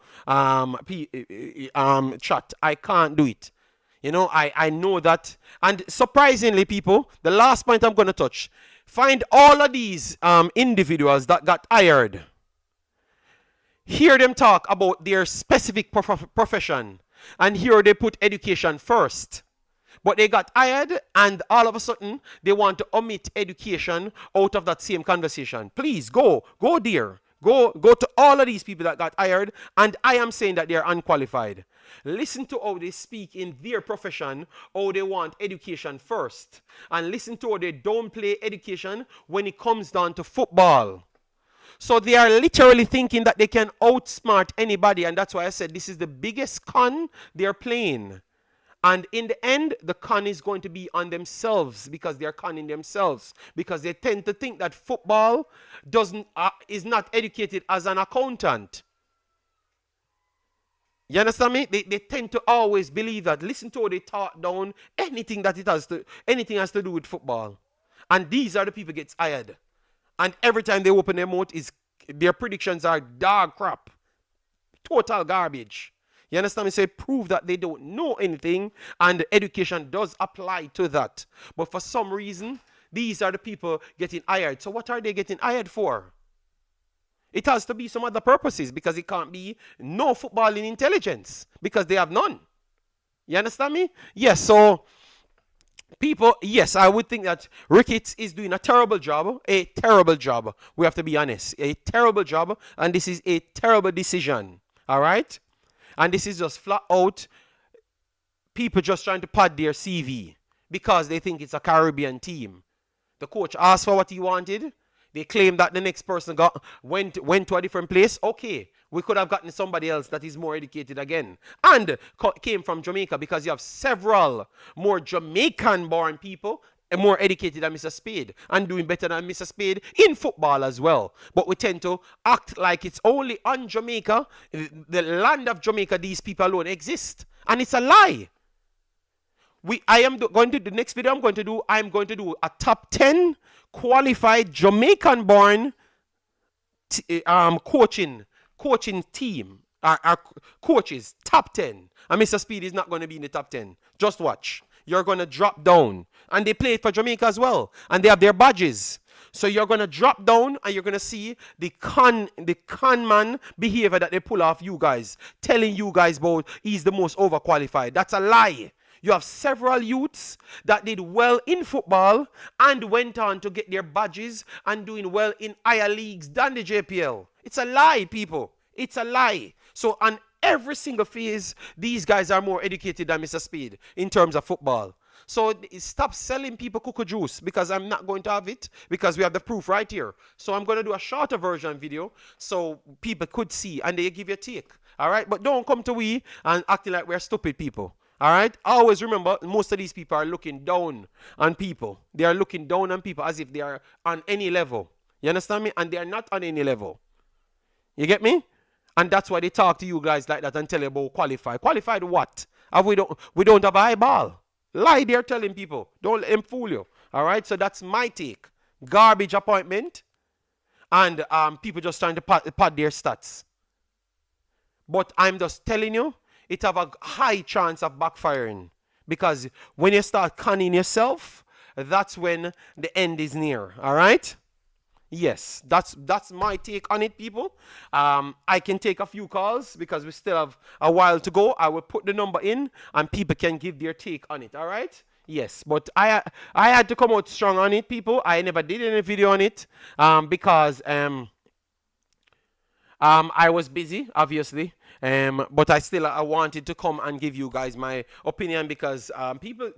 Chat, I can't do it. You know, I know that. And surprisingly, people, the last point I'm going to touch, find all of these individuals that got hired. Hear them talk about their specific profession and here they put education first. But they got hired and all of a sudden they want to omit education out of that same conversation. Please go there. Go to all of these people that got hired and I am saying that they are unqualified. Listen to how they speak in their profession, how they want education first. And listen to how they don't play education when it comes down to football. So they are literally thinking that they can outsmart anybody. And that's why I said this is the biggest con they're playing. And in the end, the con is going to be on themselves because they're conning themselves. Because they tend to think that football is not educated as an accountant. You understand me? They tend to always believe that. Listen to how they talk down anything has to do with football. And these are the people gets hired. And every time they open their mouth, their predictions are dog crap. Total garbage. You understand me? Say prove that they don't know anything and education does apply to that. But for some reason, these are the people getting hired. So what are they getting hired for? It has to be some other purposes because it can't be no footballing intelligence because they have none. You understand me? Yes, so people, yes, I would think that Ricketts is doing a terrible job. We have to be honest. A terrible job. And this is a terrible decision. All right? And this is just flat out people just trying to pad their CV because they think it's a Caribbean team. The coach asked for what he wanted. They claim that the next person went to a different place. Okay, we could have gotten somebody else that is more educated again. And came from Jamaica because you have several more Jamaican-born people more educated than Mr. Speid and doing better than Mr. Speid in football as well. But we tend to act like it's only on Jamaica, the land of Jamaica, these people alone exist. And it's a lie. I'm going to do a top 10 qualified Jamaican-born coaching team. Our coaches, top 10. And Mr. Speid is not going to be in the top 10. Just watch. You're going to drop down. And they play for Jamaica as well. And they have their badges. So you're going to drop down and you're going to see the con man behavior that they pull off you guys. Telling you guys about he's the most overqualified. That's a lie. You have several youths that did well in football and went on to get their badges and doing well in higher leagues than the JPL. It's a lie, people. It's a lie. So on every single phase, these guys are more educated than Mr. Speid in terms of football. So stop selling people cuckoo juice because I'm not going to have it because we have the proof right here. So I'm going to do a shorter version video so people could see and they give you a take. All right? But don't come to we and acting like we're stupid people. All right? Always remember, most of these people are looking down on people. They are looking down on people as if they are on any level. You understand me? And they are not on any level. You get me? And that's why they talk to you guys like that and tell you about qualified. Qualified what? We don't have an eyeball. Lie they're telling people. Don't let them fool you. All right? So that's my take. Garbage appointment. And people just trying to pad their stats. But I'm just telling you, it have a high chance of backfiring. Because when you start conning yourself, that's when the end is near. All right? Yes, that's my take on it, people. I can take a few calls because we still have a while to go. I will put the number in and people can give their take on it. All right? Yes, but I had to come out strong on it, people. I never did any video on it because I was busy, obviously, but I wanted to come and give you guys my opinion because people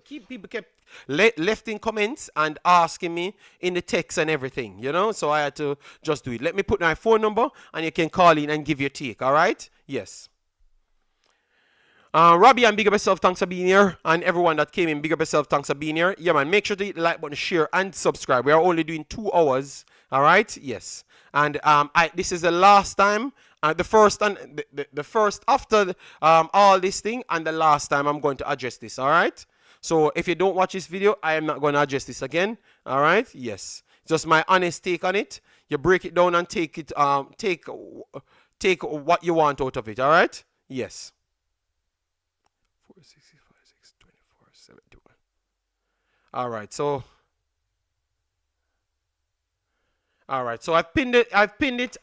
kept left in comments and asking me in the text and everything, you know. So I had to just do it. Let me put my phone number and you can call in and give your take. All right? Yes. Robbie and big up yourself, thanks for being here. And everyone that came in, big up yourself, thanks for being here. Yeah, man, make sure to hit the like button, share, and subscribe. We are only doing 2 hours. All right? Yes. And this is the last time, the first and the first after all this thing, and the last time I'm going to address this. All right? So if you don't watch this video, I am not going to address this again. All right? Yes. Just my honest take on it. You break it down and take it, take what you want out of it. All right? Yes. 465, 624, 71. All right, so I've pinned it.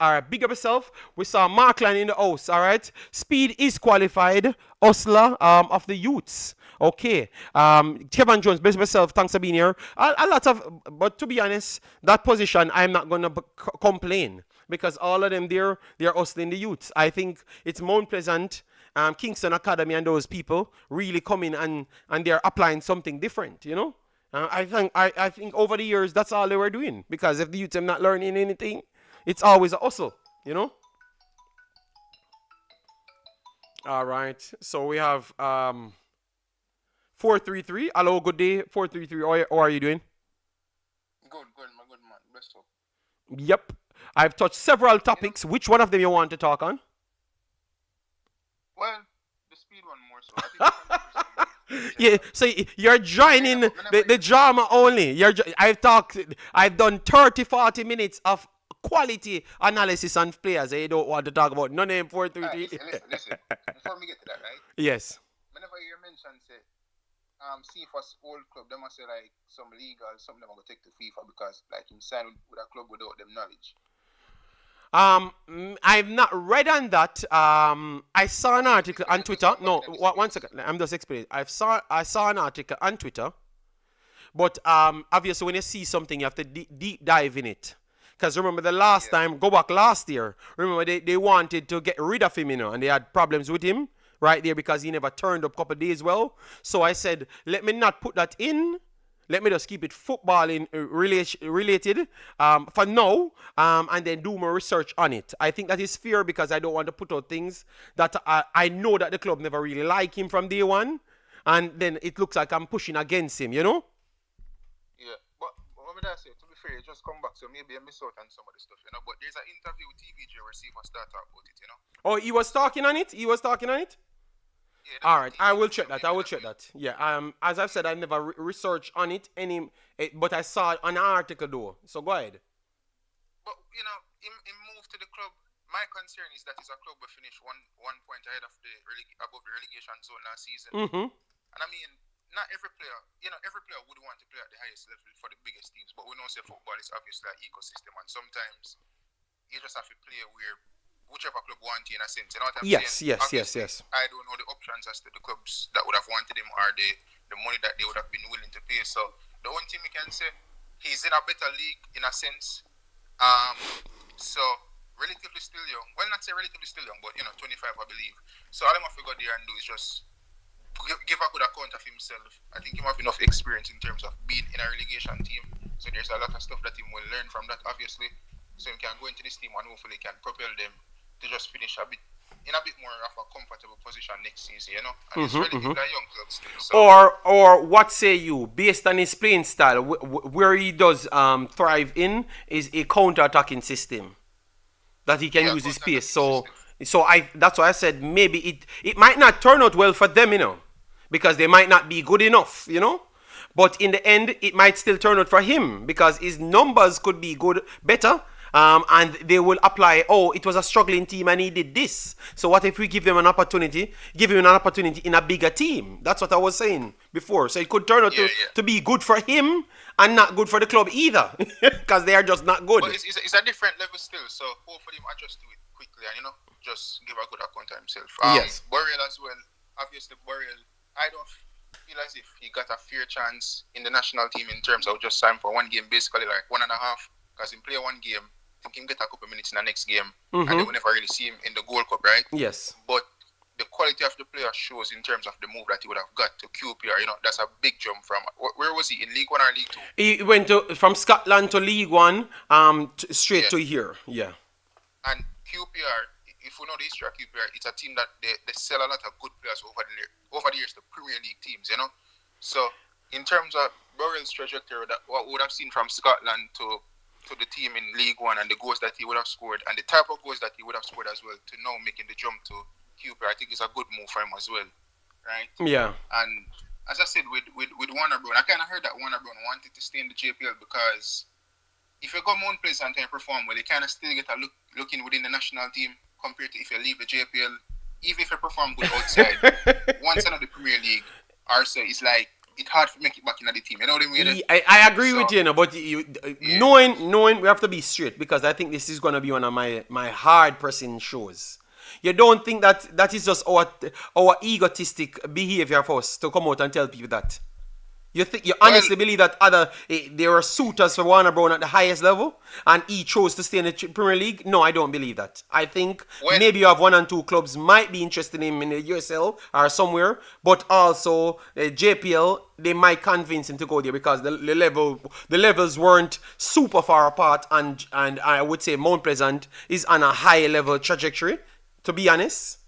All right, big up yourself. We saw Markline in the house. All right, Speid is qualified. Hustler of the youths. Okay. Kevin Jones, bless myself. Thanks for being here. A lot of, but to be honest, that position I'm not gonna complain because all of them they're hustling the youths. I think it's Mount Pleasant, Kingston Academy, and those people really come in and they're applying something different. You know. I think over the years that's all they were doing because if the youth are not learning anything, it's always a hustle, you know. All right, so we have 433. Hello, good day, 433. How are you doing? Good, my good man. Bless up. Yep, I've touched several topics. Which one of them you want to talk on? Well, the speed one more so. I think Yeah, so you're joining the drama only. I've done 30-40 minutes of quality analysis on players. You don't want to talk about none of them 433. Listen. Before we get to that, right? Yes. Whenever you mention say Cephas old club, they must say like some legal something they're gonna take to FIFA because like him sign with a club without them knowledge. I've not read on that. I saw an article on Twitter. No, one second. I'm just explaining. I saw an article on Twitter, but obviously when you see something, you have to deep dive in it. Because remember the last time, go back last year. Remember they wanted to get rid of him, you know, and they had problems with him right there because he never turned up a couple of days well. So I said, let me not put that in. Let me just keep it footballing related for now and then do more research on it. I think that is fair because I don't want to put out things that I know that the club never really like him from day one. And then it looks like I'm pushing against him, you know? Yeah, but what would I say? To be fair, you just come back, so maybe I miss out on some of the stuff, you know? But there's an interview with TVJ where Cephas start talk about it, you know? Oh, he was talking on it? Yeah, all right, I will check that. Yeah. As I've said, I never researched on it but I saw an article though. So go ahead. But you know, in move to the club. My concern is that it's a club will finish one point ahead of above the relegation zone last season. Mm-hmm. And I mean, not every player, every player would want to play at the highest level for the biggest teams. But we know say football is obviously an ecosystem, and sometimes you just have to play where whichever club wants you in a sense. You know what I'm saying? Yes. I don't know the options as to the clubs that would have wanted him or the money that they would have been willing to pay. So the one thing we can say, he's in a better league in a sense. So relatively still young. Well, not say relatively still young, but 25 I believe. So all I'm have to go there and do is just give a good account of himself. I think he have enough experience in terms of being in a relegation team. So there's a lot of stuff that he will learn from that, obviously. So he can go into this team and hopefully can propel them to just finish a bit more of a comfortable position next season, you know. And it's relatively a young club still. So. Or what say you, based on his playing style, where he does thrive in is a counter-attacking system that he can use his pace. So that's why I said maybe it might not turn out well for them, you know, because they might not be good enough, you know. But in the end, it might still turn out for him because his numbers could be better. And they will apply, it was a struggling team and he did this. So what if we give him an opportunity in a bigger team? That's what I was saying before. So it could turn out to be good for him and not good for the club either. Because they are just not good. But it's a different level still. So hopefully him adjust to it quickly and, just give a good account of himself. Yes. Burrell as well. Obviously Burrell, I feel as if he got a fair chance in the national team in terms of just sign for one game, basically like 1.5, because he play one game, think he get a couple minutes in the next game, and then we never really see him in the Gold Cup, right? Yes. But the quality of the player shows in terms of the move that he would have got to QPR. You know, that's a big jump from. Where was he, in League 1 or League 2? He went from Scotland to League 1, straight to here. Yeah. And QPR, if you know the history of QPR, it's a team that they sell a lot of good players over the years to Premier League teams, you know. So in terms of Burrell's trajectory, that what we would have seen from Scotland to the team in League 1 and the goals that he would have scored and the type of goals that he would have scored as well to now making the jump to QPR, I think it's a good move for him as well, right? Yeah. And as I said with Warner Brown, I kind of heard that Warner Brown wanted to stay in the JPL because if you go Mount Pleasant and perform well, you kind of still get a look in within the national team compared to if you leave the JPL. Even if you perform good outside, once another Premier League, also it's like it's hard to make it back in the team. You know what I mean? I agree with you, but knowing we have to be straight because I think this is going to be one of my hard pressing shows. You don't think that is just our egotistic behavior for us to come out and tell people that? You honestly believe that there are suitors for Warner Brown at the highest level and he chose to stay in the Premier League? No, I don't believe that. I think maybe you have 1 and 2 clubs might be interested in him in the USL or somewhere, but also JPL, they might convince him to go there because the levels weren't super far apart and I would say Mount Pleasant is on a high level trajectory, to be honest.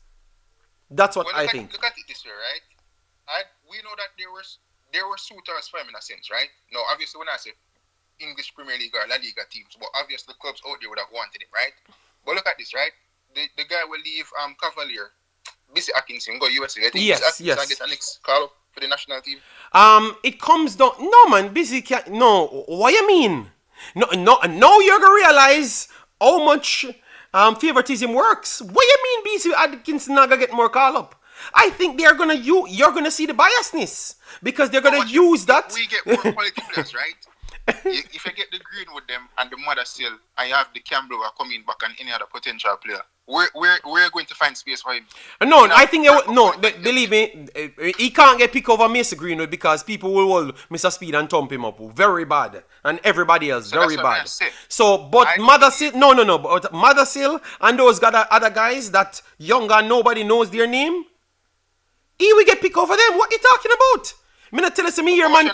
That's what I think. Look at it this way, right? We know that there were suitors for him in a sense, right? No, obviously when I say English Premier League or La Liga teams, but obviously the clubs out there would have wanted him, right? But look at this, right? The guy will leave Cavalier, Bissy Atkinson, go USA. I think yes. I get a next call up for the national team. It comes down. No, man, Bissy can't. No, what you mean? No. Now you're gonna realize how much favoritism works. What you mean, Bissy Atkinson not gonna get more call up? I think you're gonna see the biasness because they're gonna use that. We get more quality players, right? If you get the green with them and the mother still, and you have the Campbell coming back and any other potential player, we're going to find space for him. No, I think believe me, he can't get picked over Mason Greenwood because people will hold Mr. Speid and thump him up very bad, and everybody else very bad. So, but Mothersill, no, but Mothersill and those other guys that younger nobody knows their name. He will get picked over them. What are you talking about? Me not tell us me here, man.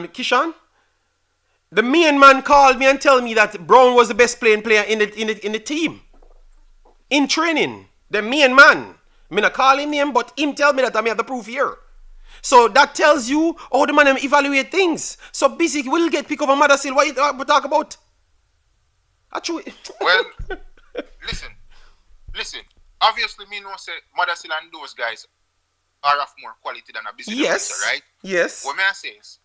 Kishan, the main man called me and tell me that Brown was the best playing player in the team in training. The main man. Me not call him name, but him tell me that I may have the proof here. So that tells you how the man evaluate things. So Bissy will get picked over Mothersill. What you talk about? Actually, well, listen. Obviously, me know say Mothersill and those guys are of more quality than a Bissy. Yes. Right? Yes. What may I say is,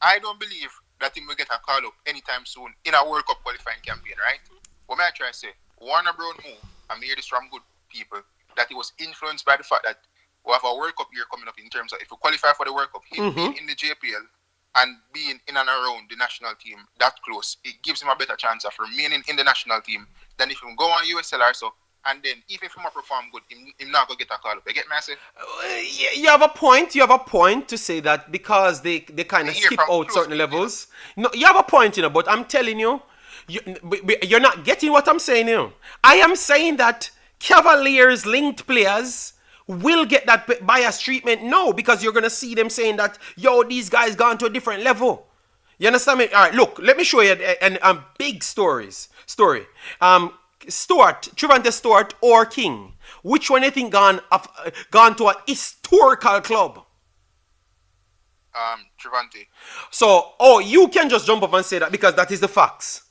I don't believe that he will get a call up anytime soon in a World Cup qualifying campaign, right? What may I try to say? Warner Brown move, I hear this from good people, that he was influenced by the fact that we have a World Cup year coming up in terms of if we qualify for the World Cup, him being in the JPL and being in and around the national team that close, it gives him a better chance of remaining in the national team than if he go on USL or so. And then, even if he might perform good, him not going to get a call up. You get me, I say? You have a point. You have a point to say that because they kind of skip out certain levels. No, you have a point, but I'm telling you, you're not getting what I'm saying, I am saying that Cavaliers linked players will get that bias treatment now because you're going to see them saying that, these guys gone to a different level. You understand me? All right, look, let me show you a big story. Trevante Stewart or King, which one do you think gone to a historical club? Trevante. So, you can just jump up and say that because that is the facts.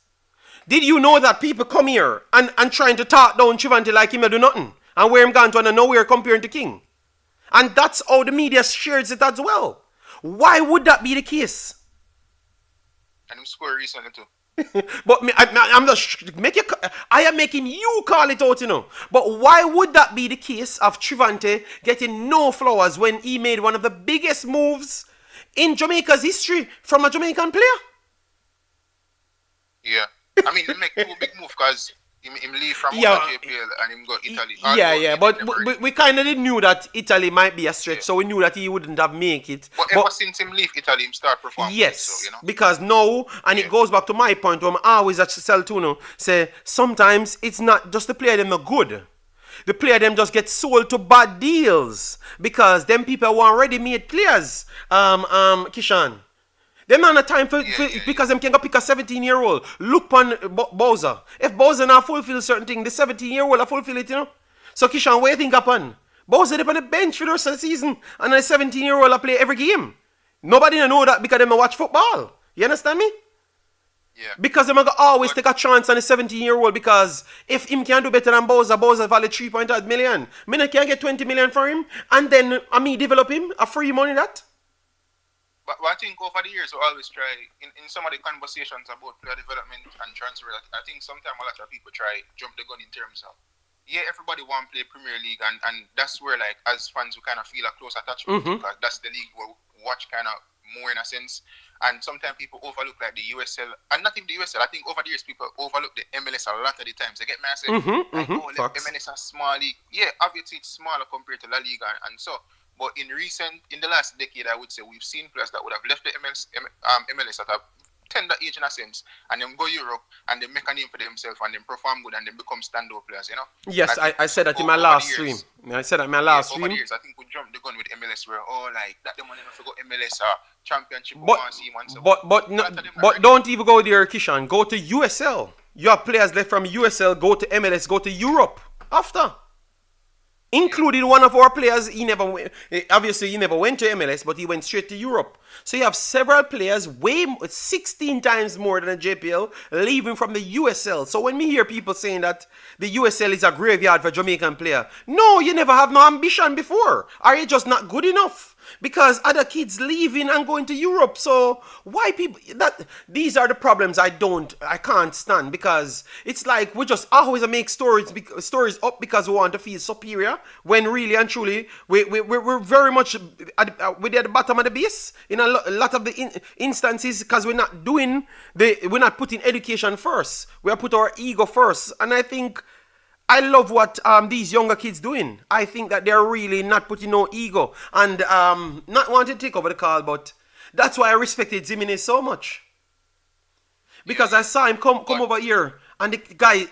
Did you know that people come here and trying to talk down Trevante like him do nothing and where him gone to and nowhere comparing to King? And that's how the media shares it as well. Why would that be the case? And him score recently too. But I'm just I am making you call it out, But why would that be the case of Trevante getting no flowers when he made one of the biggest moves in Jamaica's history from a Jamaican player? Yeah, I mean they make two big moves because Him leave from Yeah, out of JPL and him go Italy. All yeah, go yeah. Italy But never we, ready. we kind of knew that Italy might be a stretch, Yeah. so we knew that he wouldn't have make it. But ever since him leave Italy, him start performing. So Yes, because now, and Yeah. it goes back to my point when I always at Celtuno say sometimes it's not just the player them not good. The player them just get sold to bad deals because them people want ready-made players. Kishan. Them not a time for because them can go pick a 17-year-old. Look on Bowser. If Bowser not fulfill certain thing, the 17-year-old will fulfill it, you know. So Kishan, what you think happen? Bowser they on the bench for the rest of the season, and a 17-year-old will play every game. Nobody know that because them watch football. You understand me? Yeah. Because them gonna always take a chance on a 17-year-old because if him can do better than Bowser, Bowser value 3.8 million. Me not can get 20 million for him, and then me develop him a free money that. But I think over the years, we always try, in some of the conversations about player development and transfer, I think sometimes a lot of people try jump the gun in terms of, yeah, everybody want to play Premier League, and that's where, like, as fans, we kind of feel a close attachment because that's the league we watch kind of more in a sense. And sometimes people overlook, like, the USL, and not even the USL, I think over the years, people overlook the MLS a lot of the times. They get me, I say, MLS a small league. Yeah, obviously it's smaller compared to La Liga and so. But in the last decade, I would say we've seen players that would have left the MLS at a tender age in a sense, and then go Europe and then make a name for themselves and then perform good and then become stand-up players, you know? Yes, I said that in my last stream. I said that in my last stream. Over the years, I think we jumped the gun with MLS where, like, that the money not go MLS or championship but don't even go there, Kishan. Go to USL. You have players left from USL, go to MLS, go to Europe after. Including one of our players, he never went to MLS, but he went straight to Europe. So you have several players, 16 times more than a JPL, leaving from the USL. So when we hear people saying that the USL is a graveyard for Jamaican player, no, you never have no ambition before. Are you just not good enough? Because other kids leaving and going to Europe. So why people these are the problems I can't stand, because it's like we just always make stories up because we want to feel superior, when really and truly we're very much we're at the bottom of the base in a lot of the instances, because we're not putting education first. We are put our ego first, and I love what these younger kids doing. I think that they're really not putting no ego and not wanting to take over the call, but that's why I respected Ziminez so much. Because I saw him come over here and the guy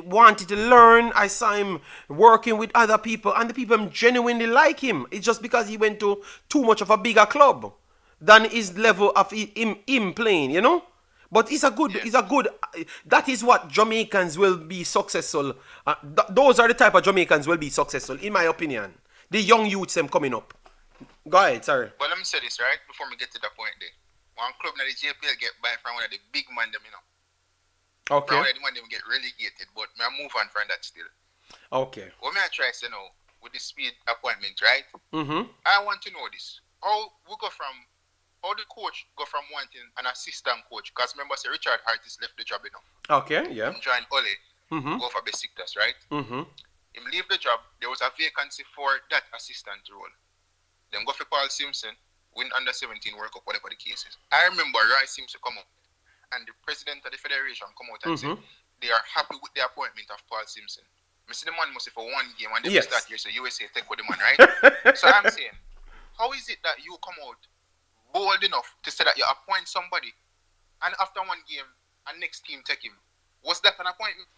wanted to learn. I saw him working with other people and the people genuinely like him. It's just because he went to too much of a bigger club than his level of him playing, you know? But that is what Jamaicans will be successful. Those are the type of Jamaicans will be successful, in my opinion. The young youths them coming up. Go ahead, sorry. But let me say this, right, before we get to that point there. One club that the JPL get by from one of the big man them, you know. Okay. One of the man them get relegated, but I move on from that still. Okay. What may I try to say now, with the Speid appointment, right? Mm-hmm. I want to know this. How the coach go from wanting an assistant coach? Because remember, say Richard Hartis left the job, you know. Okay, yeah. Him join Ole, go for Besiktas, right? Mm-hmm. Him leave the job, there was a vacancy for that assistant role. Then go for Paul Simpson, win under 17 World Cup, whatever the case is. I remember Roy Simpson come up, and the president of the federation come out and say they are happy with the appointment of Paul Simpson. I see the man must say for one game, and then start here, so USA take with the man, right? So I'm saying, how is it that you come out bold enough to say that you appoint somebody, and after one game, and next team take him? Was that an appointment?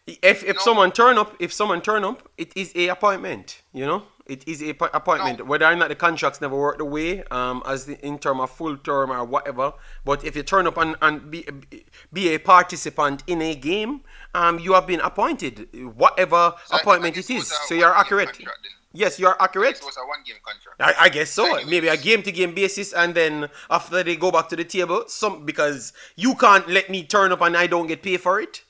If someone turn up, it is a appointment. You know, it is a appointment. No. Whether or not the contracts never work the way in term of full term or whatever. But if you turn up and be a participant in a game, you have been appointed. Whatever appointment it is, so you're accurate. Yes, you are accurate. It was a one-game contract. I guess so. Maybe a game-to-game basis, and then after they go back to the table, because you can't let me turn up and I don't get paid for it.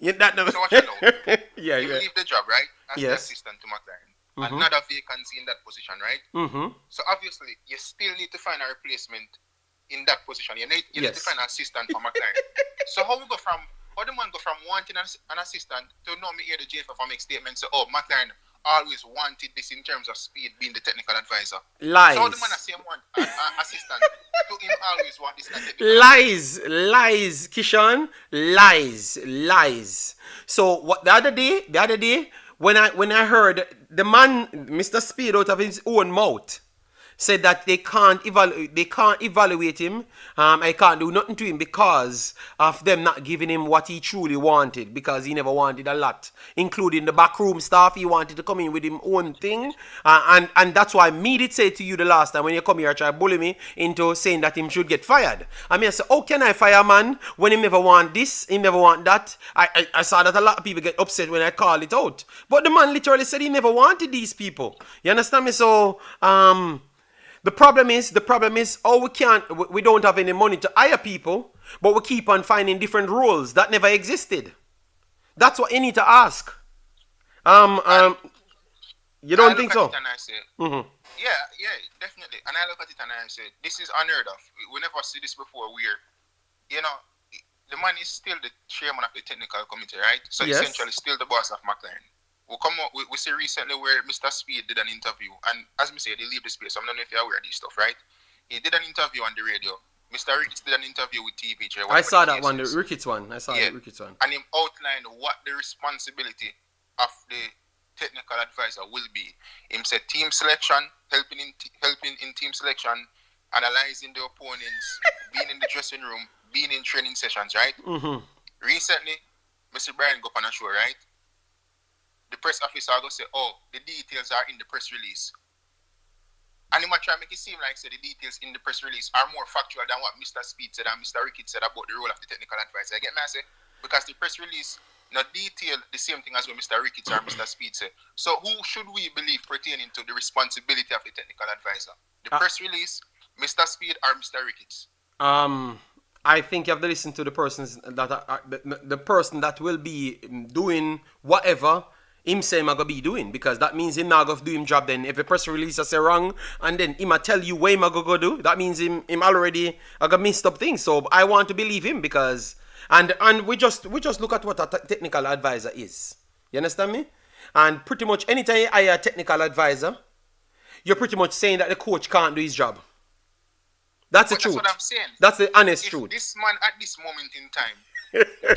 So what you know? You leave the job, right? As the assistant to McLaren. Another vacancy in that position, right? Mm-hmm. So obviously, you still need to find a replacement in that position. You need to find an assistant for McLaren. So how the man go from wanting an assistant to know me here the JFF make statements say, oh, McLaren, always wanted this in terms of Speid being the technical advisor. Lies. So the man the same one assistant to him always want this technical lies, lies, Kishan, lies. So what the other day, when I heard the man, Mr. Speid, out of his own mouth, said that they can't evaluate him. I can't do nothing to him because of them not giving him what he truly wanted, because he never wanted a lot, including the backroom staff. He wanted to come in with his own thing, and that's why me did say to you the last time when you come here try to bully me into saying that him should get fired. I mean, I said, how can I fire a man when he never want this, he never want that? I saw that a lot of people get upset when I call it out, but the man literally said he never wanted these people. You understand me? So the problem is, we don't have any money to hire people, but we keep on finding different roles that never existed. That's what you need to ask. You don't think so? And I say, yeah, definitely. And I look at it and I say, this is unheard of. We never see this before. Where, the man is still the chairman of the technical committee, right? So yes. Essentially, still the boss of McLaren. We see recently where Mr. Speid did an interview, and as me say, they leave the space. I don't know if you're aware of this stuff, right? He did an interview on the radio. Mr. Ricketts did an interview with TVJ. I saw that one, the Ricketts one. I saw the Ricketts one. And he outlined what the responsibility of the technical advisor will be. He said team selection, helping in team selection, analyzing the opponents, being in the dressing room, being in training sessions, right? Recently, Mr. Brian go on a show, right? The press officer go say, the details are in the press release. And he might try to make it seem like the details in the press release are more factual than what Mr. Speid said and Mr. Ricketts said about the role of the technical advisor. I get me, I say? Because the press release not detail the same thing as what Mr. Ricketts or Mr. Speid said. So who should we believe pertaining to the responsibility of the technical advisor? The press release, Mr. Speid or Mr. Ricketts? I think you have to listen to the persons that are the person that will be doing whatever him say him gonna be doing, because that means him not gonna do him job. Then if a press release say wrong and then him a tell you what him gonna do, that means him already gonna messed up things. So I want to believe him, because and we just look at what a technical advisor is. You understand me? And pretty much anytime you hire a technical advisor, you're pretty much saying that the coach can't do his job. That's the truth. That's what I'm saying. That's the honest truth. This man at this moment in time,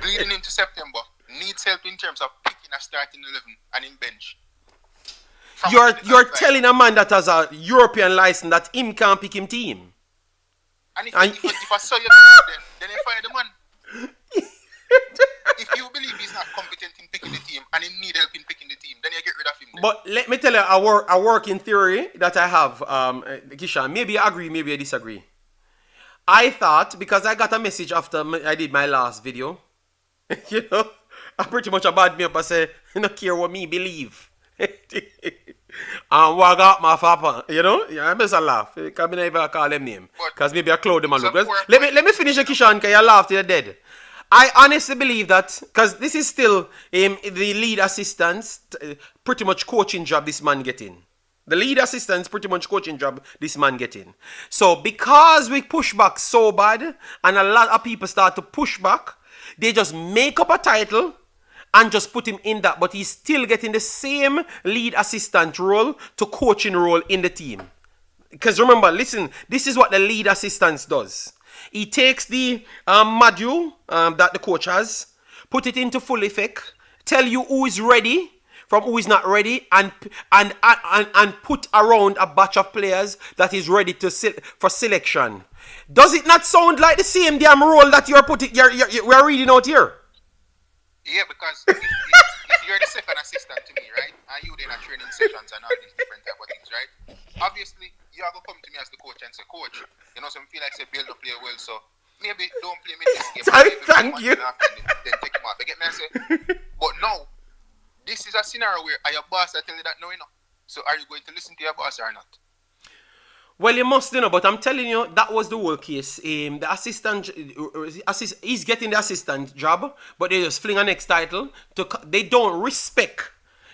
bleeding into September, needs help in terms of picking a starting 11 and in bench. You're telling a man that has a European license that him can't pick him team. And if I saw you then you fire the man. If you believe he's not competent in picking the team and he need help in picking the team, then you get rid of him. Then. But let me tell you a working theory that I have, Kishan. Maybe I agree, maybe I disagree. I thought, because I got a message after I did my last video, I pretty much bad me up and say, I don't care what me believe. And what got my papa, I must laugh. Because I never call them name. Because maybe I cloud them a look. Let me finish the Kishan, because you laughed, you're dead. I honestly believe that, because this is still the lead assistant's pretty much coaching job this man getting. The lead assistant's pretty much coaching job this man getting. So because we push back so bad, and a lot of people start to push back, they just make up a title and just put him in that, but he's still getting the same lead assistant role to coaching role in the team. Because remember, listen, this is what the lead assistant does. He takes the module that the coach has, put it into full effect, tell you who is ready from who is not ready, and put around a batch of players that is ready for selection. Does it not sound like the same damn role that we're reading out here? Yeah, because if you're the second assistant to me, right, and you in a training sessions and all these different type of things, right, obviously you are going to come to me as the coach and say, coach, some feel like say build up player well, so maybe don't play me this game. Thank you. Then take him off. You get me? I say, but no, this is a scenario where your boss I tell you that no, so are you going to listen to your boss or not? Well, you must, but I'm telling you, that was the whole case. The assistant, he's getting the assistant job, but they just fling a next title. They don't respect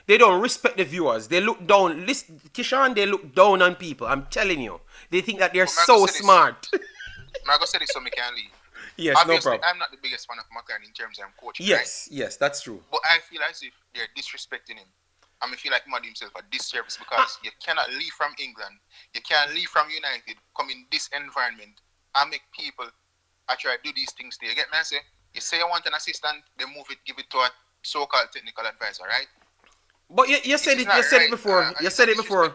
the viewers. They look down. Listen, Kishan, they look down on people. I'm telling you. They think that they're so smart. I'm going to say this so we can leave. Yes, obviously, no problem. I'm not the biggest fan of McLaren in terms of coaching. Yes, right? Yes, that's true. But I feel as if they're disrespecting him. I feel like he might do himself a disservice because you cannot leave from England, you can't leave from United, come in this environment and make people actually do these things to you. You get me? I say, you say you want an assistant, they move it, give it to a so-called technical advisor, right? But you said it. You said it before. You said it before.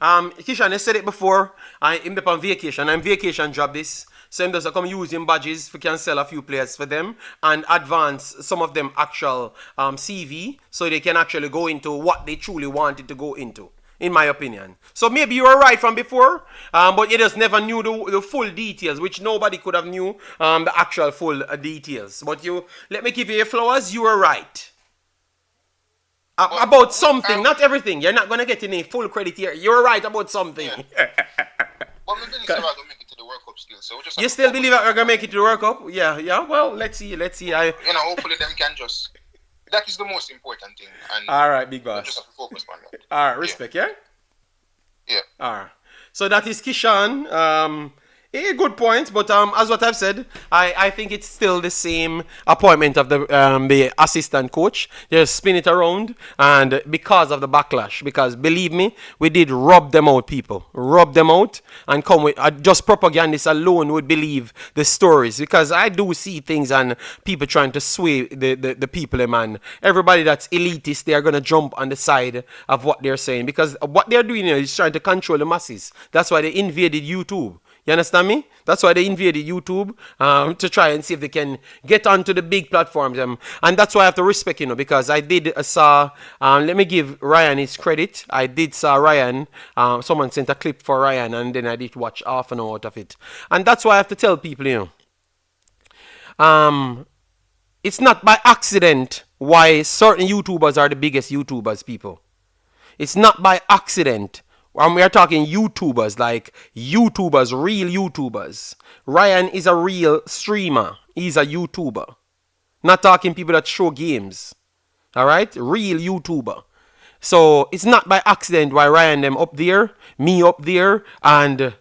Kishan, you said it before. I'm on vacation. I'm vacation job this. So him does come using badges for can sell a few players for them and advance some of them actual CV so they can actually go into what they truly wanted to go into, in my opinion. So maybe you were right from before, but you just never knew the full details, which nobody could have knew the actual full details. But let me give you your flowers. You were right. About something, not everything. You're not going to get any full credit here. You're right about something. Yeah. But we believe we're going to make it to the World Cup still. So we just you still believe that we're going to make it to the World Cup? Yeah. Well, let's see. Hopefully them can just... That is the most important thing. And all right, big boss. Just have to focus on that. All right, respect, yeah? Yeah. All right. So that is Kishan. Good point, but as what I've said, I think it's still the same appointment of the assistant coach. Just spin it around, and because of the backlash, because believe me, we did rub them out, people. Rub them out, and come with just propagandists alone would believe the stories, because I do see things and people trying to sway the people, man. Everybody that's elitist, they are going to jump on the side of what they're saying, because what they're doing here is trying to control the masses. That's why they invaded YouTube. You understand me? That's why they invaded YouTube to try and see if they can get onto the big platforms. And that's why I have to respect, because I did saw, let me give Ryan his credit. I did saw Ryan, someone sent a clip for Ryan, and then I did watch half an hour out of it. And that's why I have to tell people, it's not by accident why certain YouTubers are the biggest YouTubers, people. It's not by accident. And we are talking YouTubers, like YouTubers, real YouTubers. Ryan is a real streamer. He's a YouTuber. Not talking people that show games. Alright? Real YouTuber. So it's not by accident why Ryan them up there, me up there, and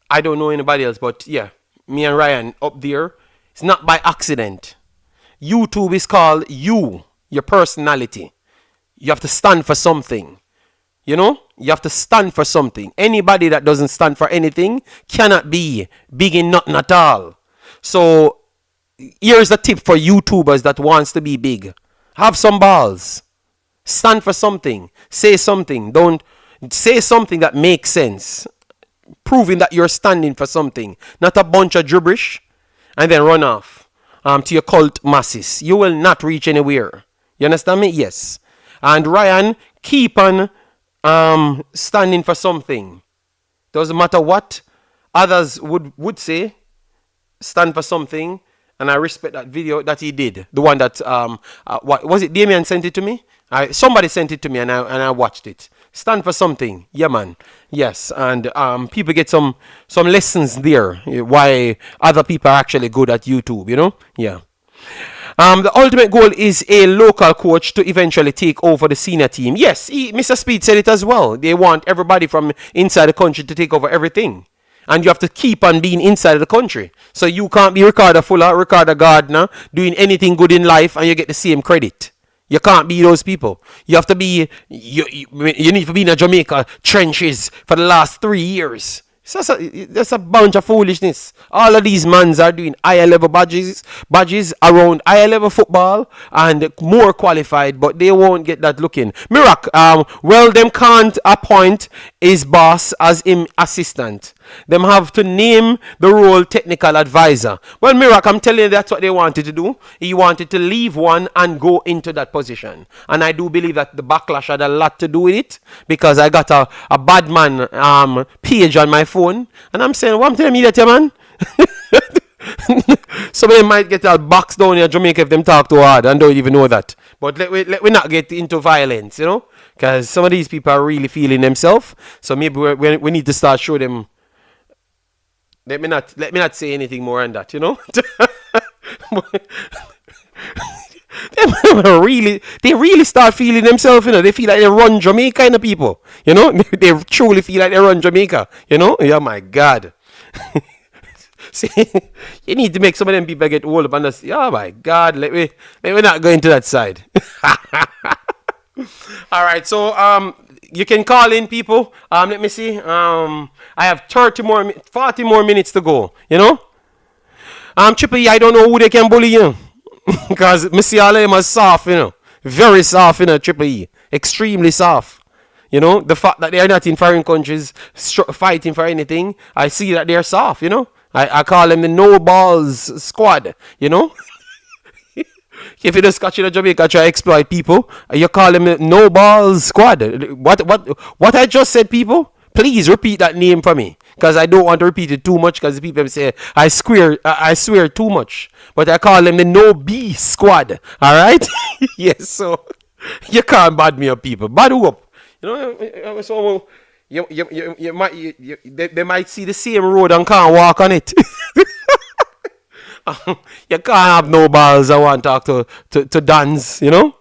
I don't know anybody else, but yeah, me and Ryan up there. It's not by accident. YouTube is called you, your personality. You have to stand for something. You have to stand for something. Anybody that doesn't stand for anything cannot be big in nothing at all. So here's a tip for YouTubers that wants to be big. Have some balls. Stand for something. Say something. Don't say something that makes sense. Proving that you're standing for something. Not a bunch of gibberish and then run off to your cult masses. You will not reach anywhere. You understand me? Yes. And Ryan, keep on standing for something. Doesn't matter what others would say. Stand for something. And I respect that video that he did. The one that what was it? Damien sent it to me. Somebody sent it to me, and I watched it. Stand for something, yeah, man. Yes, and people get some lessons there. Why other people are actually good at YouTube, Yeah. The ultimate goal is a local coach to eventually take over the senior team. Yes, Mr. Speid said it as well. They want everybody from inside the country to take over everything. And you have to keep on being inside of the country. So you can't be Ricardo Fuller, Ricardo Gardner, doing anything good in life and you get the same credit. You can't be those people. You have to be, you need to be in the Jamaica trenches for the last 3 years. That's a bunch of foolishness. All of these mans are doing higher level badges around higher level football and more qualified, but they won't get that looking. Mirac, them can't appoint his boss as him assistant. Them have to name the role technical advisor. Well, Mirac, I'm telling you, that's what they wanted to do. He wanted to leave one and go into that position. And I do believe that the backlash had a lot to do with it, because I got a bad man page on my phone, and I'm saying, what I'm telling you that, man? Some of them might get a box down here in Jamaica if them talk too hard and don't even know that. But let we not get into violence, because some of these people are really feeling themselves. So maybe we need to start show them. Let me not say anything more on that, They really start feeling themselves, They feel like they run Jamaica kind of people, They truly feel like they run Jamaica, Yeah, my God. See, you need to make some of them people get hold up and just, oh my God, let me not go into that side. All right, so you can call in people. Let me see. I have 40 more minutes to go. You know, Triple E, I don't know who they can bully, you know, because me see all of them are soft, you know, very soft, you know, Triple E, extremely soft. You know, the fact that they are not in foreign countries fighting for anything, I see that they're soft. You know, I call them the no balls squad. You know, if you just catch in Jamaica try to exploit people, you call them the no balls squad. What I just said, people? Please repeat that name for me, because I don't want to repeat it too much, because people say I swear too much. But I call them the no B squad. All right? Yes. So you can't bad me up, people. Bad who up? You know. So you might they might see the same road and can't walk on it. You can't have no balls. I want to talk to Dans, you know?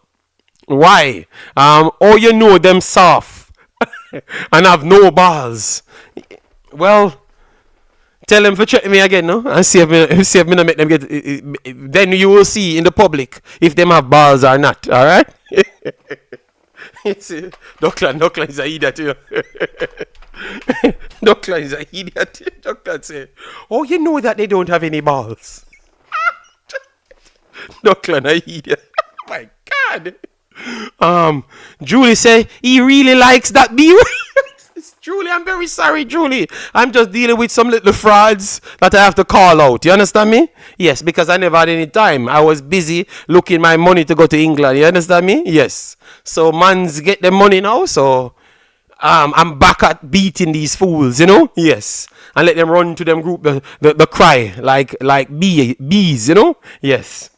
Why? Oh, you know them soft and have no balls. Well, tell them to check me again, no? And see if me not make them get. Then you will see in the public if them have balls or not. All right? See, Duckland is an idiot. You know? Duckland is an idiot. Duckland say, oh, you know that they don't have any balls. Duckland, an idiot. My God. Julie say he really likes that B. Julie, I'm very sorry, Julie. I'm just dealing with some little frauds that I have to call out. You understand me? Yes, because I never had any time. I was busy looking my money to go to England. You understand me? Yes. So man's get the money now. So I'm back at beating these fools. You know? Yes. And let them run to them group the cry like bees. You know? Yes.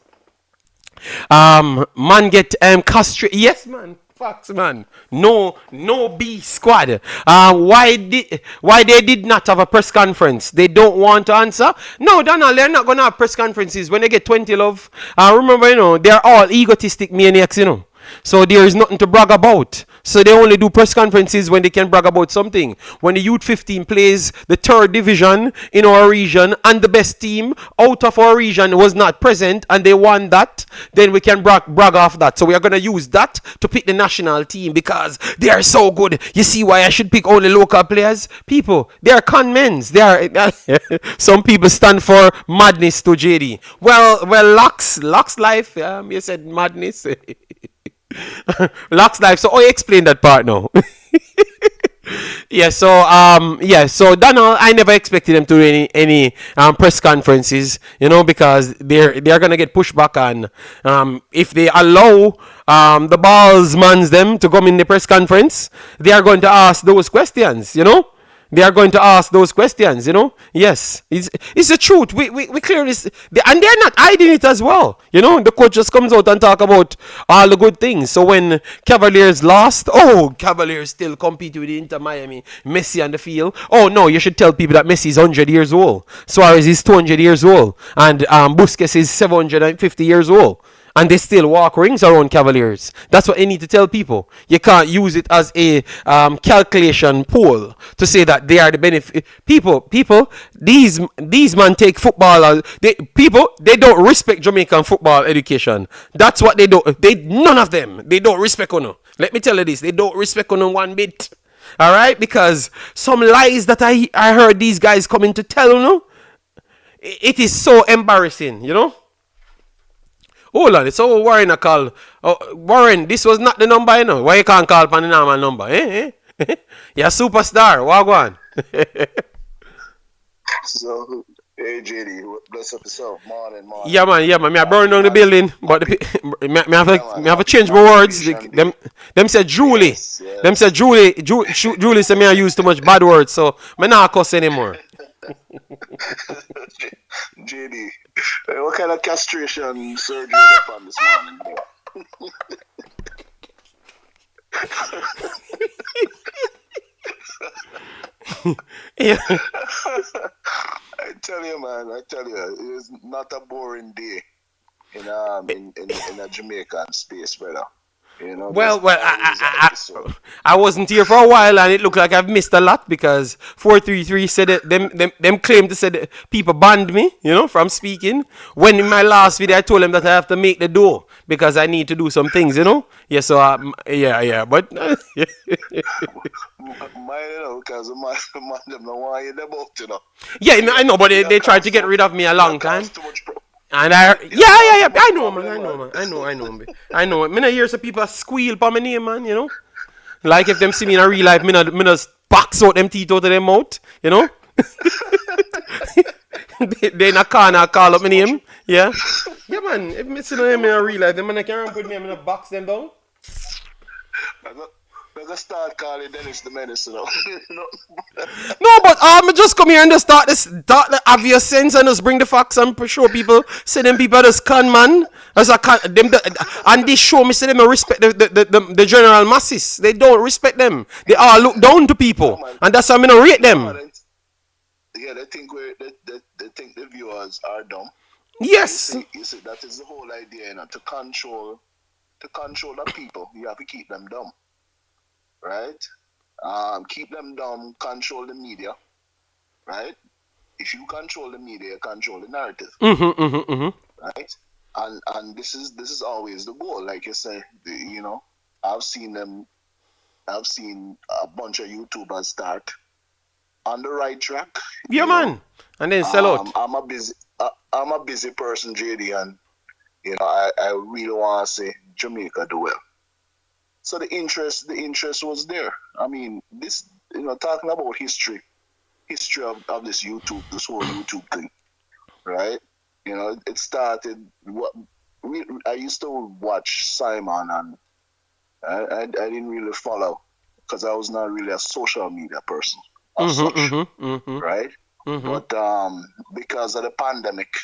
Man get castrated. Yes, man. Facts, man. No B squad. Why they did not have a press conference? They don't want to answer. No, Donald, they're not gonna have press conferences when they get 20 love. Remember, you know, they're all egotistic maniacs, you know. So there is nothing to brag about. So they only do press conferences when they can brag about something. When the Youth 15 plays the third division in our region and the best team out of our region was not present and they won that, then we can brag off that. So we are going to use that to pick the national team because they are so good. You see why I should pick only local players? People, they are con men's. They are some people stand for madness to JD. Well, Locks life. You said madness. Locks life. So I explain that part now. So Donald, I never expected them to do any press conferences, you know, because they're gonna get pushed back on if they allow the balls mans them to come in the press conference, they are going to ask those questions, you know. They are going to ask those questions, you know. Yes, it's the truth. We clear this, and they're not hiding it as well. You know, the coach just comes out and talk about all the good things. So when Cavaliers lost, oh, Cavaliers still compete with Inter Miami, Messi on the field. Oh no, you should tell people that Messi is 100 years old, Suarez is 200 years old, and Busquets is 750 years old. And they still walk rings around Cavaliers. That's what I need to tell people. You can't use it as a calculation pool to say that they are the benefit. People, these men take football. They don't respect Jamaican football education. That's what they don't. None of them. They don't respect Uno. Let me tell you this. They don't respect Uno one bit. All right, because some lies that I heard these guys coming to tell Uno, it is so embarrassing. You know. Hold on, it's all Warren a call. Oh, Warren, this was not the number, you know. Why you can't call upon the normal number? You're a superstar. What go on? So, hey JD, bless up yourself. Morning. Yeah, man. Me I burn down the building, but me have to change my words. Them said Julie. Yes. Them said Julie said me I use too much bad words, so me not cuss anymore. JD, what kind of castration surgery you done this morning? Yeah. I tell you, it is not a boring day in a Jamaican space, brother. There's Well, always an episode. I wasn't here for a while, and it looked like I've missed a lot because 433 said it, them claim to say that people banned me, from speaking. When in my last video I told them that I have to make the door because I need to do some things. Yeah, so yeah, but Mine, because the man, them don't want you about. yeah, I know, but they tried to get rid of me a long time. Too much And yeah, too much I know, man, problem, man. I know. Me not hear some people squeal for my name, man. Like if them see me in a real life, me not box out them teeth out of them mouth. They in a corner call up my name, yeah. Yeah, man, if me see them in a real life, them man can't put me in a box them down. I got start calling Dennis the Menace. No, but just come here and just start the obvious sense and just bring the facts and show people, say them people just con man. As a con, and this show me say them respect the general masses. They don't respect them. They all look down to people, and that's why I don't rate them. Yeah, they think they think the viewers are dumb. Yes. You see, that is the whole idea, to control the people. You have to keep them dumb, right? Keep them dumb. Control the media, right? If you control the media, you control the narrative, right? And this is always the goal. Like you say, I've seen a bunch of YouTubers start on the right track. Yeah, man. And then sell out. I'm a busy person, JD, and I really want to see Jamaica do well. So the interest was there. I mean, this, talking about history of this whole YouTube thing, right? It started. I used to watch Simon, and I didn't really follow because I was not really a social media person as such, right? But because of the pandemic,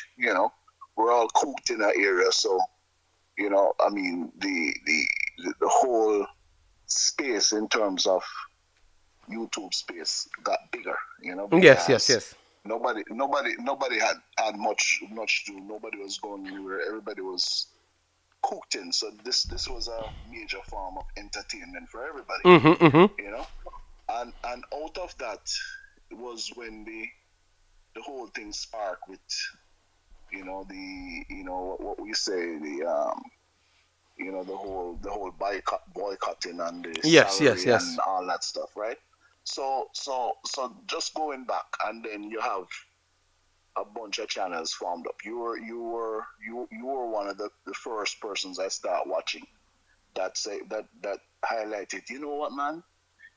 we're all cooped in that area. So, I mean, the whole space in terms of YouTube space got bigger. Yes. Nobody had much to do. Nobody was going anywhere. Everybody was cooked in. So this was a major form of entertainment for everybody. And out of that was when the whole thing sparked with what we say, the whole boycotting and the Yes. and all that stuff, right? So just going back, and then you have a bunch of channels formed up. You were one of the first persons I start watching that highlighted. You know what, man?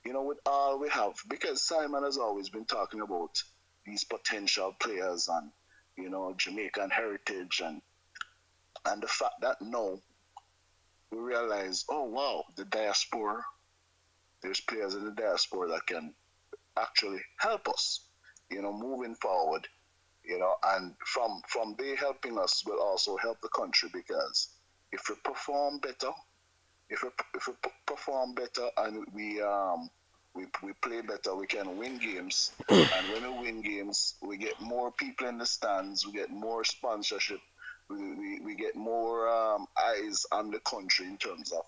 With all we have, because Simon has always been talking about these potential players and Jamaican heritage and the fact that now we realize, oh wow, the diaspora. There's players in the diaspora that can actually help us, moving forward, and from they helping us will also help the country, because if we perform better, and we play better, we can win games, and when we win games, we get more people in the stands, we get more sponsorship, we get more eyes on the country in terms of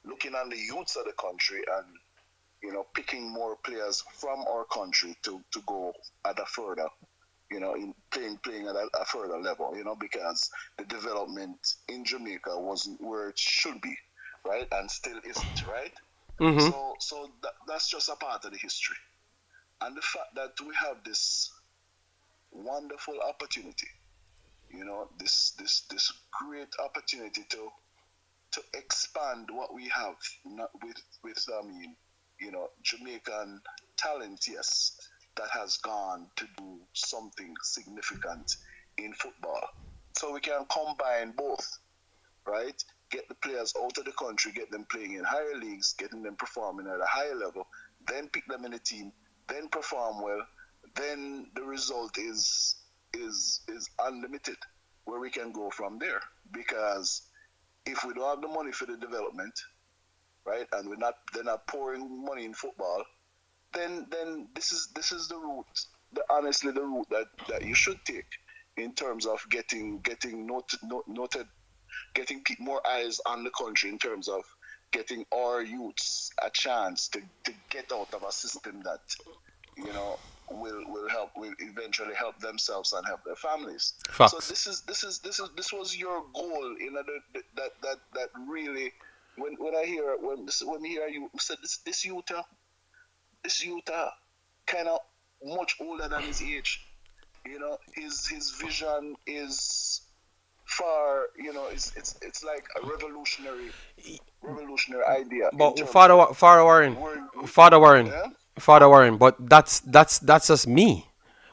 looking on the youths of the country and picking more players from our country to go at a further, in playing at a further level, because the development in Jamaica wasn't where it should be, right, and still isn't, right. So that's just a part of the history, and the fact that we have this wonderful opportunity, this great opportunity to expand what we have, not with Jamaican talent, yes, that has gone to do something significant in football. So we can combine both, right? Get the players out of the country, get them playing in higher leagues, getting them performing at a higher level, then pick them in the team, then perform well, then the result is unlimited, where we can go from there. Because if we don't have the money for the development, right, and they're not pouring money in football, then this is the route, honestly the route that you should take in terms of getting noted, getting more eyes on the country in terms of getting our youths a chance to get out of a system that will eventually help themselves and help their families. So Facts. this was your goal, that really, when I hear when we hear you said this youth kind of much older than his age. His vision is far. It's like a revolutionary idea in But terms of Father Warren, we're- Father Warren, yeah. Father Warren. But that's just me.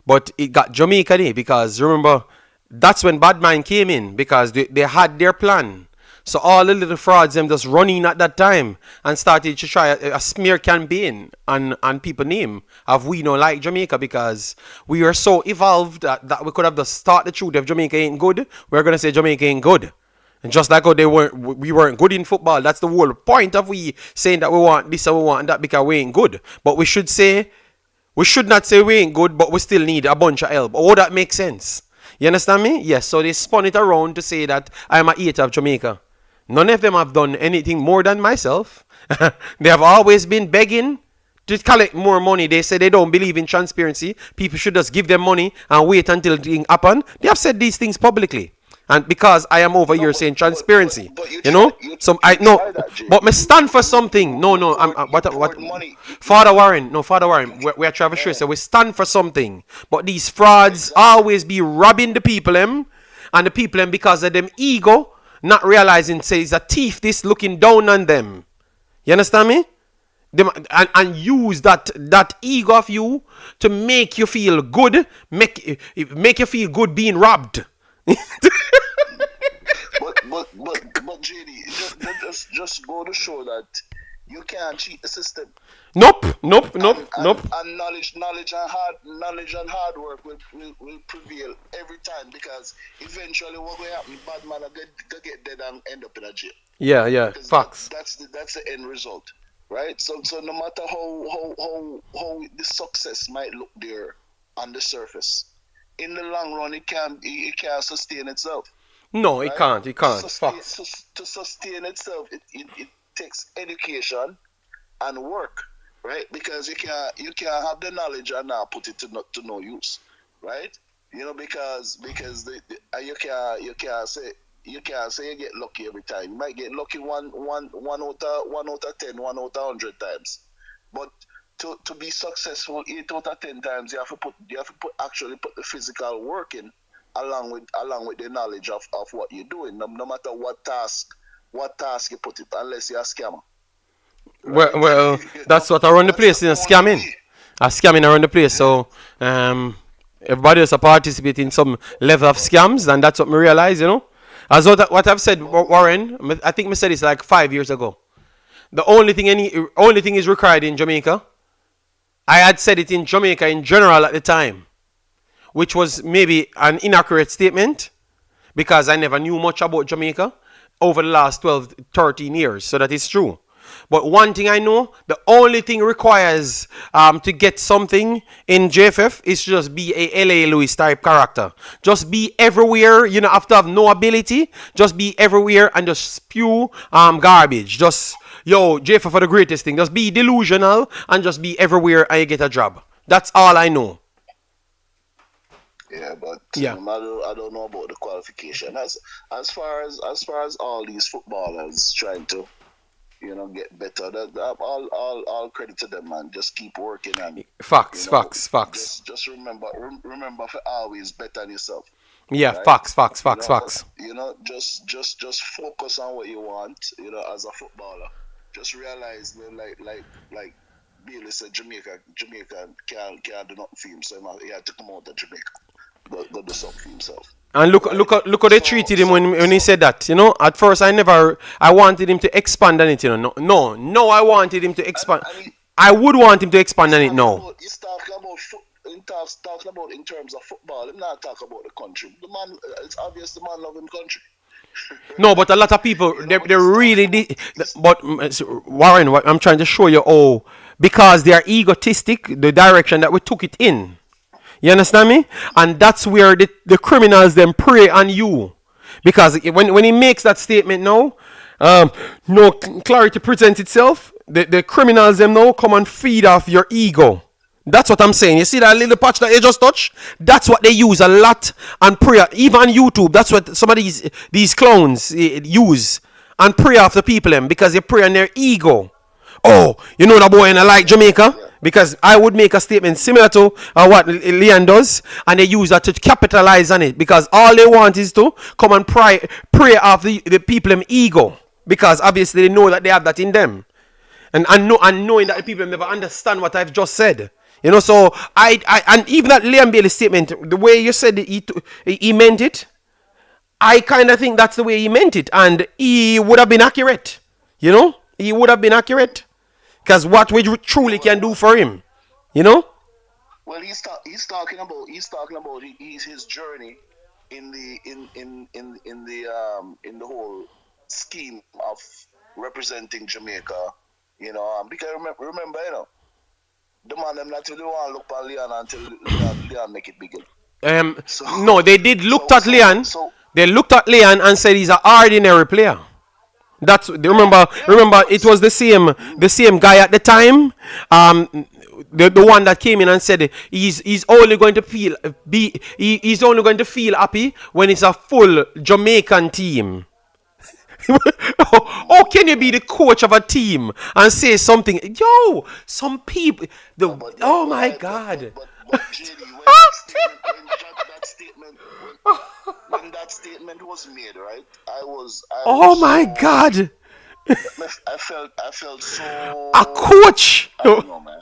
But it got Jamaica there because remember that's when Badman came in because they had their plan. So all the little frauds them just running at that time and started to try a smear campaign on people name of we don't like Jamaica because we are so evolved that we could have just start the truth if Jamaica ain't good. We're gonna say Jamaica ain't good. And just like how we weren't good in football. That's the whole point of we saying that we want this and we want that because we ain't good. But we should not say we ain't good, but we still need a bunch of help. Oh, that makes sense. You understand me? Yes. So they spun it around to say that I'm a hater of Jamaica. None of them have done anything more than myself. They have always been begging to collect more money. They say they don't believe in transparency. People should just give them money and wait until things happen. They have said these things publicly. And because I am over No, here saying transparency, but you know, so I you no, try that, Jay. but me stand for something. No, no, what? Poured money. Father Warren, no, Father Warren, we are Travis Sure, so we stand for something. But these frauds Exactly. always be robbing the people them, and the people them because of them ego, not realizing say it's a thief. This looking down on them. You understand me? Them, and use that ego of you to make you feel good, make you feel good being robbed. But JD, just go to show that you can't cheat the system. Nope, nope, nope, nope. And knowledge and hard work will prevail every time, because eventually what will happen, bad man will get dead and end up in a jail. Yeah, yeah, 'Cause facts. that's the end result, right? So no matter how the success might look there on the surface, in the long run it can't sustain itself. No, it Right? can't, it can't. Sustain, Facts. to sustain itself, it takes education and work, right? Because you can't have the knowledge and now put it to no use, right? Because you can't say you get lucky every time. You might get lucky one out of 10, 1 out of 100 times, but to be successful 8 out of 10 times, you have to actually put the physical work in along with the knowledge of what you're doing, no matter what task you put it, unless you're a scammer. Well, that's what I run the place in, That's the only scamming. way. A scamming around the place. So, everybody else participate in some level of scams, and that's what me realize, As what I've said, Warren, I think me said this like 5 years ago. The only thing is required in Jamaica. I had said it in Jamaica in general at the time, which was maybe an inaccurate statement because I never knew much about Jamaica over the last 12, 13 years. So that is true. But one thing I know, the only thing requires to get something in JFF is to just be a LA Lewis type character. Just be everywhere. You don't have to have no ability. Just be everywhere and just spew garbage. Just, JFF for the greatest thing. Just be delusional and just be everywhere and you get a job. That's all I know. Yeah, but Yeah. I don't know about the qualification. As far as all these footballers trying to get better, that all credit to them, man. Just keep working and Facts, facts, facts. just remember for always better than yourself. Yeah, Right? facts, facts, You facts, know, facts. just focus on what you want. As a footballer, just realize that, like Bailey said, Jamaica can't do nothing for him, so he had to come out of Jamaica, go do something for himself. And look, Right? look how they treated him when he said that. At first I wanted him to expand on it. No, I wanted him to expand. And he- I would want him to expand on it now. He's talking about talking about in terms of football. He's not talking about the country. The man, it's obvious the man love him country. No, but a lot of people they but he's really talking did. about- But Warren, what I'm trying to show you, because they are egotistic, the direction that we took it in. You understand me? And that's where the criminals then prey on you. Because when he makes that statement now, Um, no clarity presents itself. The criminals them now come and feed off your ego. That's what I'm saying. You see that little patch that you just touched? That's what they use a lot on prayer. Even on YouTube, that's what some of these clowns use and pray off the people them because they pray on their ego. Oh, you know that boy and I like Jamaica? Because I would make a statement similar to what Leon does, and they use that to capitalize on it because all they want is to come and pray off the people them ego because obviously they know that they have that in them. And knowing that the people never understand what I've just said. You know, so I and even that Liam Bailey statement, the way you said it, he meant it, I kind of think that's the way he meant it. And he would have been accurate. You know, he would have been accurate. Because what we truly can do for him, you know? Well, he's talking about his journey in the whole scheme of representing Jamaica, you know. Because remember, you know, the man them not really want to look at Leon until Leon make it bigger. No, they did look at Leon. They looked at Leon and said he's an ordinary player. That's remember. Remember, it was the same guy at the time. The one that came in and said he's only going to he's only going to feel happy when it's a full Jamaican team. How can you be the coach of a team and say something? Yo, some people. Oh my God. But JD, when that statement was made, right? Oh my God. I felt so. A coach. I don't know, man.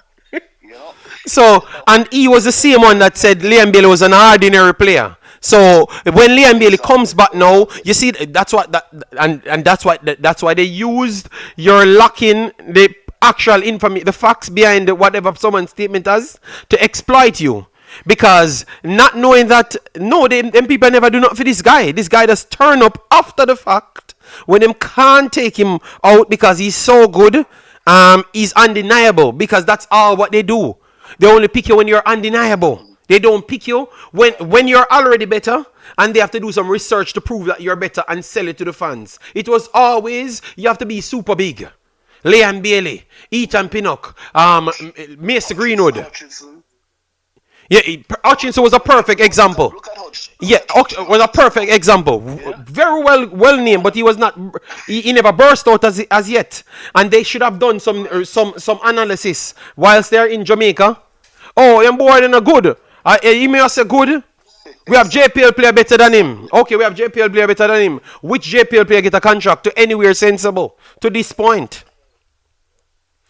You know. So, and he was the same one that said Liam Bailey was an ordinary player. So when Liam Bailey comes back now, you see that's what that's why they used your locking the actual information, the facts behind whatever someone's statement has to exploit you. Because not knowing that, no, them people never do nothing for this guy. This guy just turn up after the fact when them can't take him out because he's so good. He's undeniable because that's all what they do. They only pick you when you're undeniable. They don't pick you when you're already better and they have to do some research to prove that you're better and sell it to the fans. It was always you have to be super big. Liam Bailey, Ethan Pinnock, Mace Greenwood. Yeah, Hutchinson was a perfect example. Yeah, was a perfect example. Very well named, but he was not. He never burst out as yet. And they should have done some analysis whilst they're in Jamaica. Oh, young boy, they're not good. He may say good. We have JPL player better than him. Okay, we have JPL player better than him. Which JPL player get a contract to anywhere sensible to this point?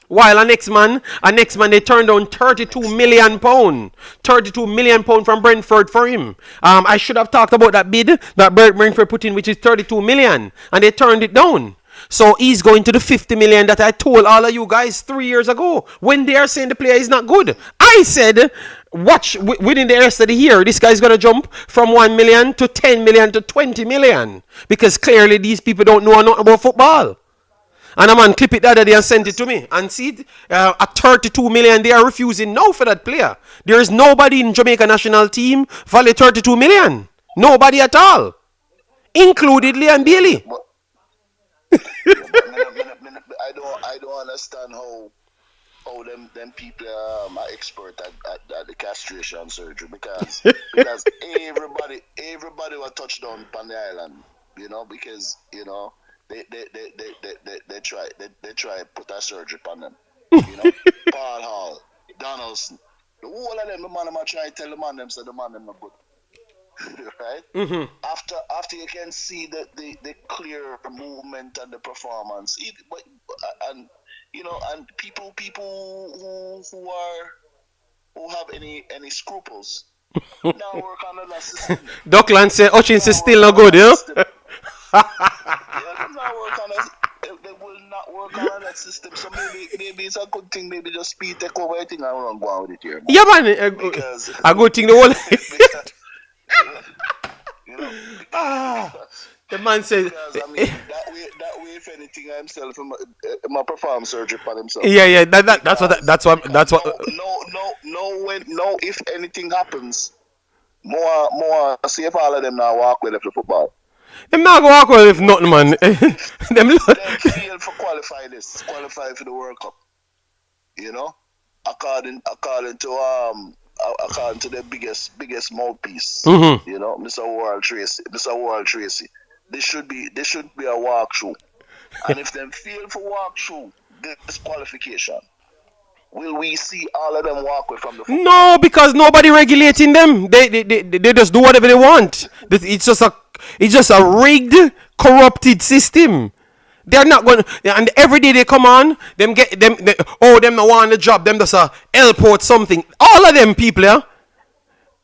While a next man, they turned down £32 million. £32 million from Brentford for him. I should have talked about that bid that Brentford put in, which is £32 million. And they turned it down. So he's going to the £50 million that I told all of you guys 3 years ago when they are saying the player is not good. I said, watch within the rest of the year, this guy's going to jump from 1 million to 10 million to 20 million. Because clearly these people don't know nothing about football. And a man clip it the other day and sent it to me. And see it, at 32 million, they are refusing now for that player. There is nobody in Jamaica national team value 32 million. Nobody at all. Included Liam Bailey. I don't understand how them people are expert at the castration surgery because everybody was touched down on the island, you know, because you know they try put a surgery on them, you know. Paul Hall, Donaldson, the whole of them, the man them are trying to tell the man them so the man them not good. Right? Mm-hmm. After you can see the clear movement and the performance, and you know, and people who have any scruples now work on that system. Dockland said Hutchins is still not good, you know? They will not work on that system. So maybe it's a good thing. Maybe just Speid take over. I think I want to go out with it here. Man. Yeah, man. A good thing the whole. You know, the man says. Because, I mean, that way, if anything, I himself, my perform surgery for himself. Yeah. That's what. No. If anything happens, more. See if all of them now walk with the football. Them not go walk well if nothing, man. Them If them fail for qualify for the World Cup, you know, according to the biggest mouthpiece, you know, Mr. World Tracy, this should be a walkthrough. And if them fail for walkthrough this qualification, will we see all of them walk away from the football? No, because nobody regulating them. They just do whatever they want. It's just a rigged, corrupted system. They're not going. And every day they come on, them get them. Them not want the job. Them just a help out something. All of them people, yeah,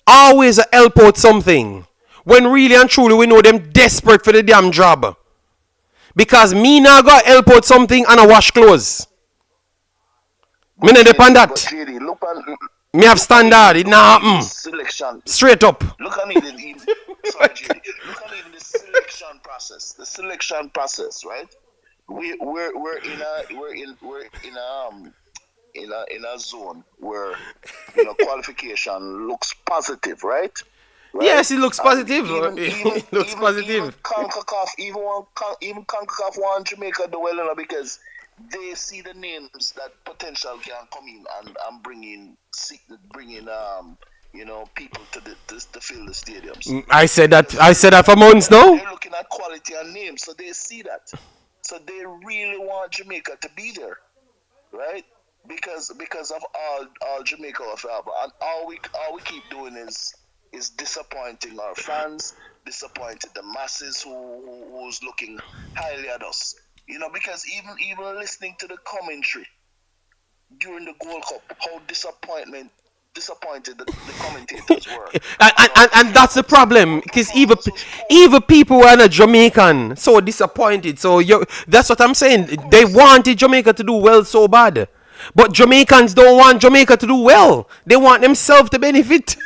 always a help out something. When really and truly we know them desperate for the damn job. Because me now got help out something and I wash clothes. Me not depend that. JD, look on, Me have standard. It not happen. selection. Straight up. Look at it in sorry, JD. Look at it in the selection process. The selection process, right? We're in a zone where qualification looks positive, right? Yes, it looks positive. It looks positive. Even Concacaf, even Concacaf want Jamaica do well, because they see the names that potential can come in and bring in people to fill the stadiums. I said that for months now. They're looking at quality and names, so they see that. So they really want Jamaica to be there, right? Because of all Jamaica have, and all we keep doing is disappointing our fans, disappointing the masses who's looking highly at us. Because even listening to the commentary during the Gold Cup, how disappointed the commentators were. And that's the problem, because even people who are not Jamaican so disappointed. So that's what I'm saying. They wanted Jamaica to do well so bad, but Jamaicans don't want Jamaica to do well. They want themselves to benefit.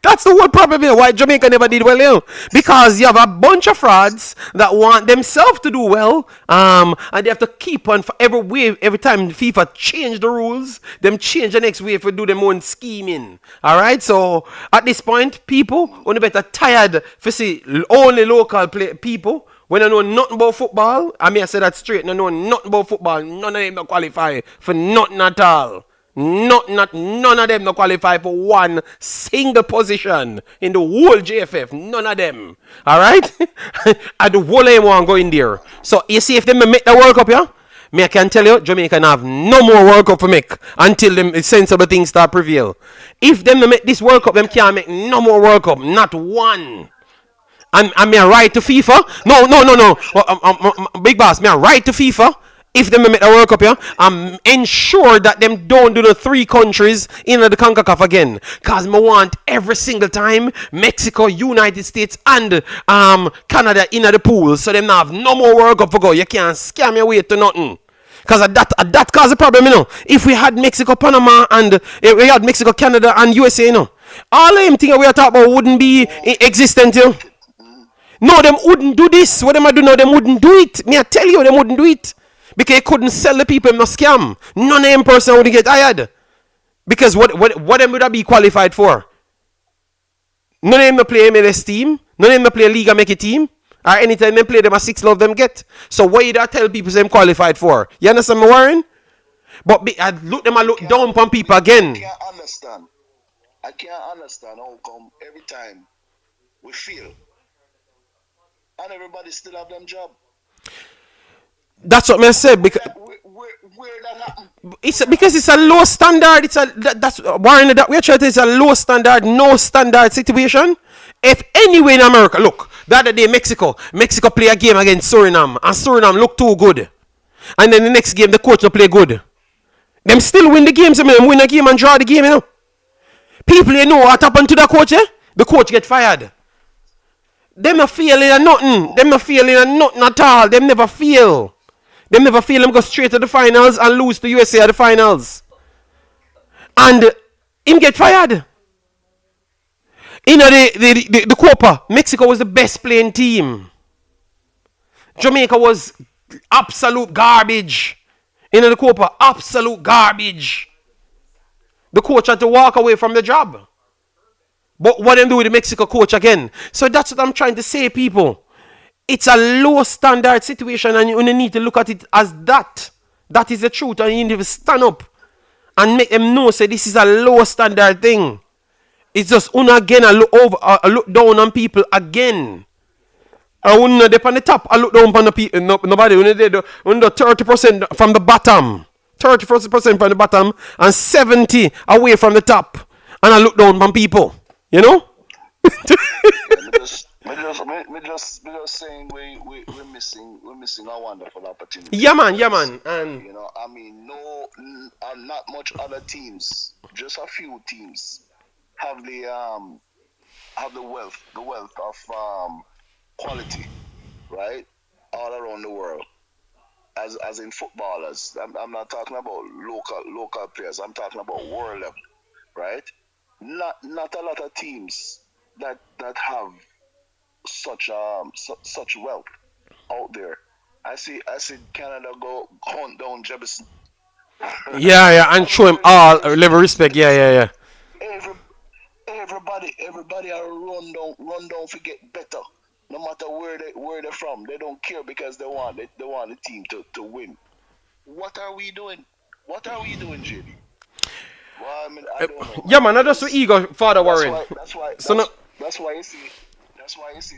That's the whole problem here. Why Jamaica never did well here? Because you have a bunch of frauds that want themselves to do well, and they have to keep on for every time FIFA change the rules, them change the next wave to do their own scheming. Alright, so at this point, people only better tired for see only local people. When I know nothing about football, I say that straight, I know nothing about football, none of them not qualify for nothing at all. None of them not qualify for one single position in the whole JFF. None of them. Alright? And the whole of them want to go in there. So you see, if they make the World Cup, yeah? I can tell you, Jamaica have no more World Cup to make until them sensible things start prevail. If them make this World Cup, them can't make no more World Cup. Not one. And me a right to FIFA? No. Big boss, me a right to FIFA. If them make the World Cup, yeah, ensure that them don't do the 3 countries in the Concacaf again. Because I want every single time Mexico, United States, and Canada in the pool. So them have no more World Cup for go. You can't scam your way to nothing. Because that cause a problem, If we had Mexico, Panama, and we had Mexico, Canada, and USA, all them things we are talking about wouldn't be existent, No, them wouldn't do this. What them I do now, them wouldn't do it. Me I tell you, them wouldn't do it. Because they couldn't sell the people, no scam. None of them person would get hired. Because what them would I be qualified for? None of them no play MLS team. None of them no play Liga make a team. Or anytime they play them, a 6 love them get. So what you tell people them qualified for? You understand me, Warren? But I look down upon people again. I can't understand how come every time we fail and everybody still have them job. That's what I said. Because it's a low standard. That's Warren. That we're trying to. It's a low standard, no standard situation. If anyway in America, look, the other day Mexico play a game against Suriname, and Suriname look too good, and then the next game the coach will play good. Them still win the game. So them win a game and draw the game. People what happened to the coach. The coach get fired. Them not failing at nothing. Them not failing at nothing at all. Them never fail. Them never fail. Them go straight to the finals and lose to USA at the finals. And him get fired. The Copa, Mexico was the best playing team. Jamaica was absolute garbage. The Copa, absolute garbage. The coach had to walk away from the job. But what them do with the Mexico coach again? So that's what I'm trying to say, people. It's a low standard situation, and you need to look at it as that. That is the truth, and you need to stand up and make them know, say this is a low standard thing. It's just una again, I look over, I look down on people again. I wouldn't dip on the top, I look down on the people. No, nobody, when they do 30% from the bottom, 30% from the bottom, and 70 away from the top, and I look down on people. You know? Me just saying we're missing a wonderful opportunity. Yeah, man, yeah, man. And You know, I mean, not much other teams, just a few teams have the wealth of quality, right, all around the world. As in footballers, I'm not talking about local players. I'm talking about world level, right? Not a lot of teams that have such wealth out there. I see Canada go hunt down Jefferson. yeah, and show him all level respect. Yeah, yeah, yeah. Every, everybody are run down to get better. No matter where they're from, they don't care because they want the team to win. What are we doing? What are we doing, JB? Well, I mean, I don't know, Yeah, man. man, not just with ego, Father That's Warren. why that's why So no, that's why you see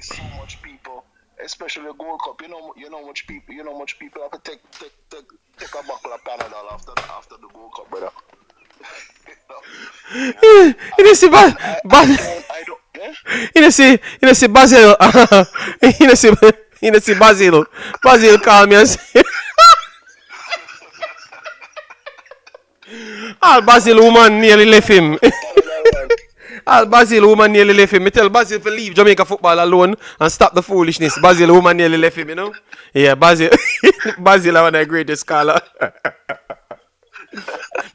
so much people, especially the Gold Cup. You know much people have to take a buckle of Panadol after the Gold Cup, brother. You know, you see, I don't yeah. you see Basil, you see Basil call me and say, ah, Basil woman nearly left him. Panadol, man. Ah, Basil woman nearly left him. Me tell Basil to leave Jamaica football alone and stop the foolishness. Basil woman nearly left him, you know. Yeah, Basil, Basil, one of the greatest scholar.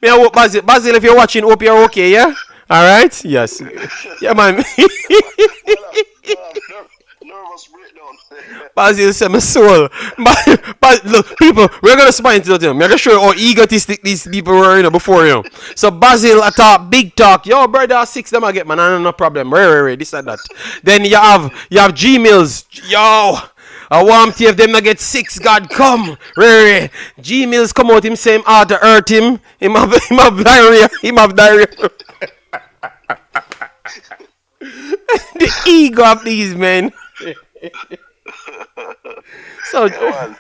Me, I hope Basil, if you're watching, hope you're okay, yeah? Alright? Yes. Yeah, man. Nervous breakdown. Basil said my soul. But look, people, we're gonna spine to them. I'm gonna show you how egotistic these people were, before So Basil I talk big talk. Yo, brother, 6 them I get, man. I no problem. Right, this and that. Then you have G-Mills. Yo. I want to if them not get 6, God come. Rare. G-Mills come out him same hard to hurt him. Him have diarrhea. Him have diarrhea. The ego of these men. So, Yeah,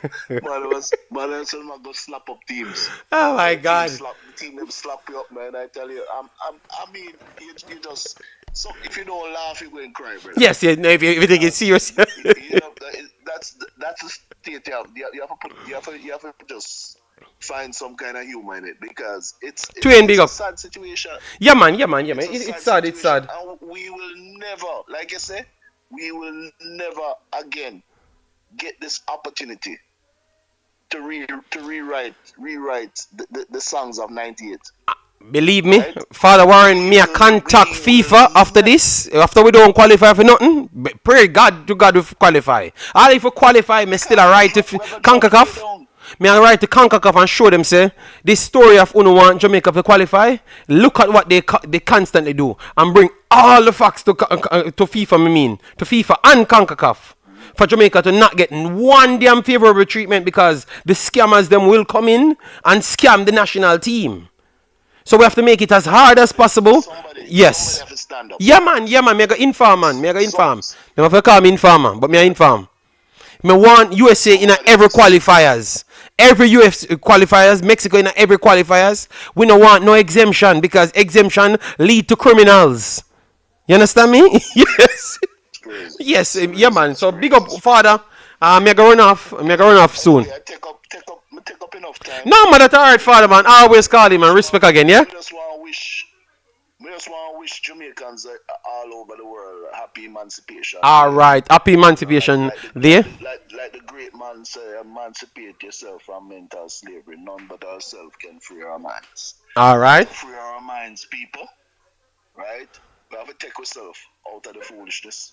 man, so I'm go slap up teams. oh my God. Team them slap you up, man. I tell you, I mean, you just so if you don't laugh, you go and cry, brother. Yes, yeah, no, if you take it serious. That's the state you have. You have to just find some kind of humor in it because Twin, big it's a up. sad situation. Yeah, man, yeah, man, yeah, man. It's a It's sad, it's situation, sad. and we will never, like I say, we will never again get this opportunity to rewrite the songs of '98. Believe me, Right? Father Warren, me a contact FIFA after this. After we don't qualify for nothing, pray God to God we qualify. All if we qualify, me still a right to Whoever Concacaf. down. Me a right to Concacaf and show them say this story of Uno want Jamaica to qualify. Look at what they constantly do and bring all the facts to FIFA. Me mean to FIFA and Concacaf. For Jamaica to not get one damn favorable treatment because the scammers them will come in and scam the national team. So we have to make it as hard as possible. Somebody Yes. have to stand up. Yeah, man. Yeah, man. Me I go inform, man. Me I go inform. Some- Them have to call me informer, but me I inform. Me want USA in a every qualifiers. Every UFC qualifiers, Mexico in a every qualifiers. We don't want no exemption because exemption lead to criminals. You understand me? Yes. It's crazy. Yes. Yeah, man. So big up, Father. Me I go run off. Me I go run off soon. Yeah, take up enough time. No, man. That's alright, Father, man. I always call him and respect again. Yeah. We just want to wish Jamaicans all over the world happy emancipation. All right. Happy emancipation Like there. like the great man say, emancipate yourself from mental slavery. None but ourselves can free our minds. All right. Free our minds, people. Right? We have to take ourselves out of the foolishness.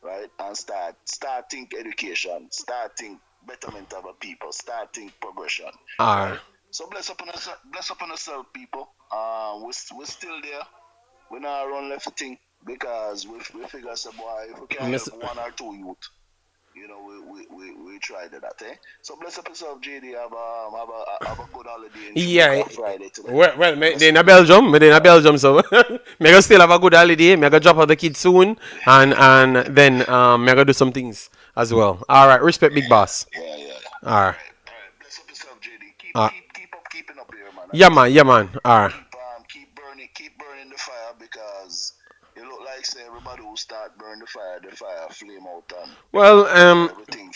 Right? And start think education. Start think betterment of our people. Start think progression. All right. So bless up on yourself, people. We're still there. We not run left thing because we figure say boy if we can Miss- help one or two youth, we tried that, eh? So bless up yourself, JD. Have a good holiday in Yeah. Jamaica Friday today. Well, Bless they up. in Belgium, me they in Belgium, so me gonna still have a good holiday. Me gonna drop off the kids soon, and then me gonna do some things as well. All right, respect, big boss. Yeah. All right, All right. Bless up yourself, JD. uh, Keeping up here, man. yeah, man, yeah, man. All right. Keep burning the fire because it look like say everybody will start burning the fire flame out and Well, everything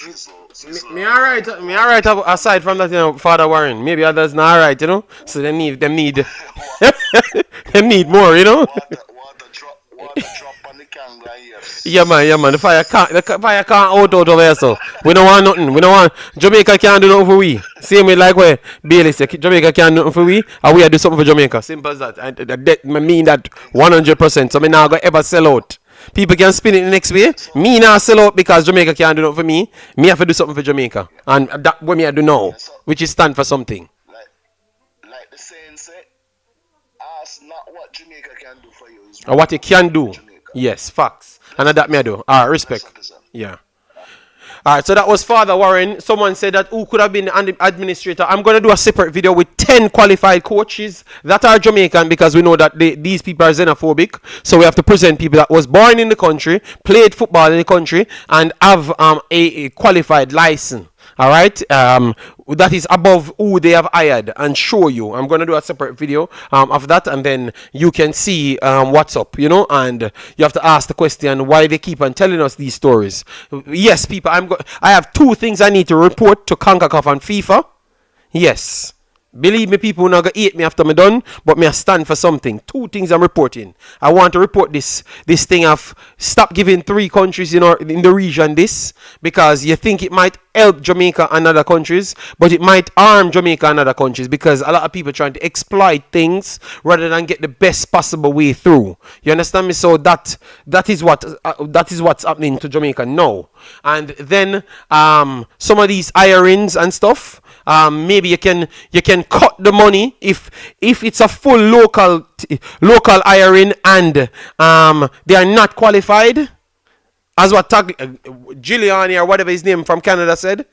me alright, aside from that, Father Warren. Maybe others not alright, So they need, them need more, water drop on the candle, yes. Yeah, man. The fire can't out over here, so we don't want nothing. We don't want Jamaica can't do nothing for we. Same way like where Bailey said, Jamaica can't do nothing for we, and we do something for Jamaica. Simple as that. I mean that 100%. So me now go ever sell out. People can spin it the next way. Me now sell out because Jamaica can't do nothing for me. Me have to do something for Jamaica, and that what me I do now, which is stand for something. Like the saying say, ask not what Jamaica can do for you, is Or what you can do. Jamaica. Yes, facts. And that me I do. Alright, respect. Bless up. Yeah. Alright, so that was Father Warren. Someone said that who could have been the administrator. I'm going to do a separate video with 10 qualified coaches that are Jamaican because we know that these people are xenophobic. So we have to present people that was born in the country, played football in the country, and have a qualified license. Alright, that is above who they have hired and show you. I'm gonna do a separate video of that, and then you can see what's up, and you have to ask the question why they keep on telling us these stories. Yes, people, I have two things I need to report to Concacaf and FIFA. Yes. Believe me, people not gonna hate me after me done, but me I stand for something. Two things I'm reporting. I want to report this thing of stop giving 3 countries in the region this, because you think it might help Jamaica and other countries, but it might harm Jamaica and other countries because a lot of people trying to exploit things rather than get the best possible way through. You understand me? So that is what's happening to Jamaica now. And then some of these hirings and stuff. Maybe you can cut the money if it's a full local hiring and they are not qualified, as what Giuliani or whatever his name from Canada said.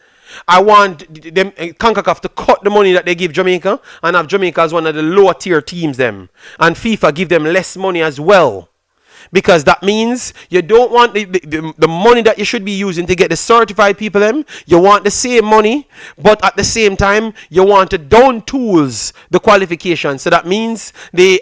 I want them Concacaf to cut the money that they give Jamaica and have Jamaica as one of the lower tier teams them, and FIFA give them less money as well. Because that means you don't want the money that you should be using to get the certified people them. You want the same money, but at the same time you want to down tools the qualification. So that means the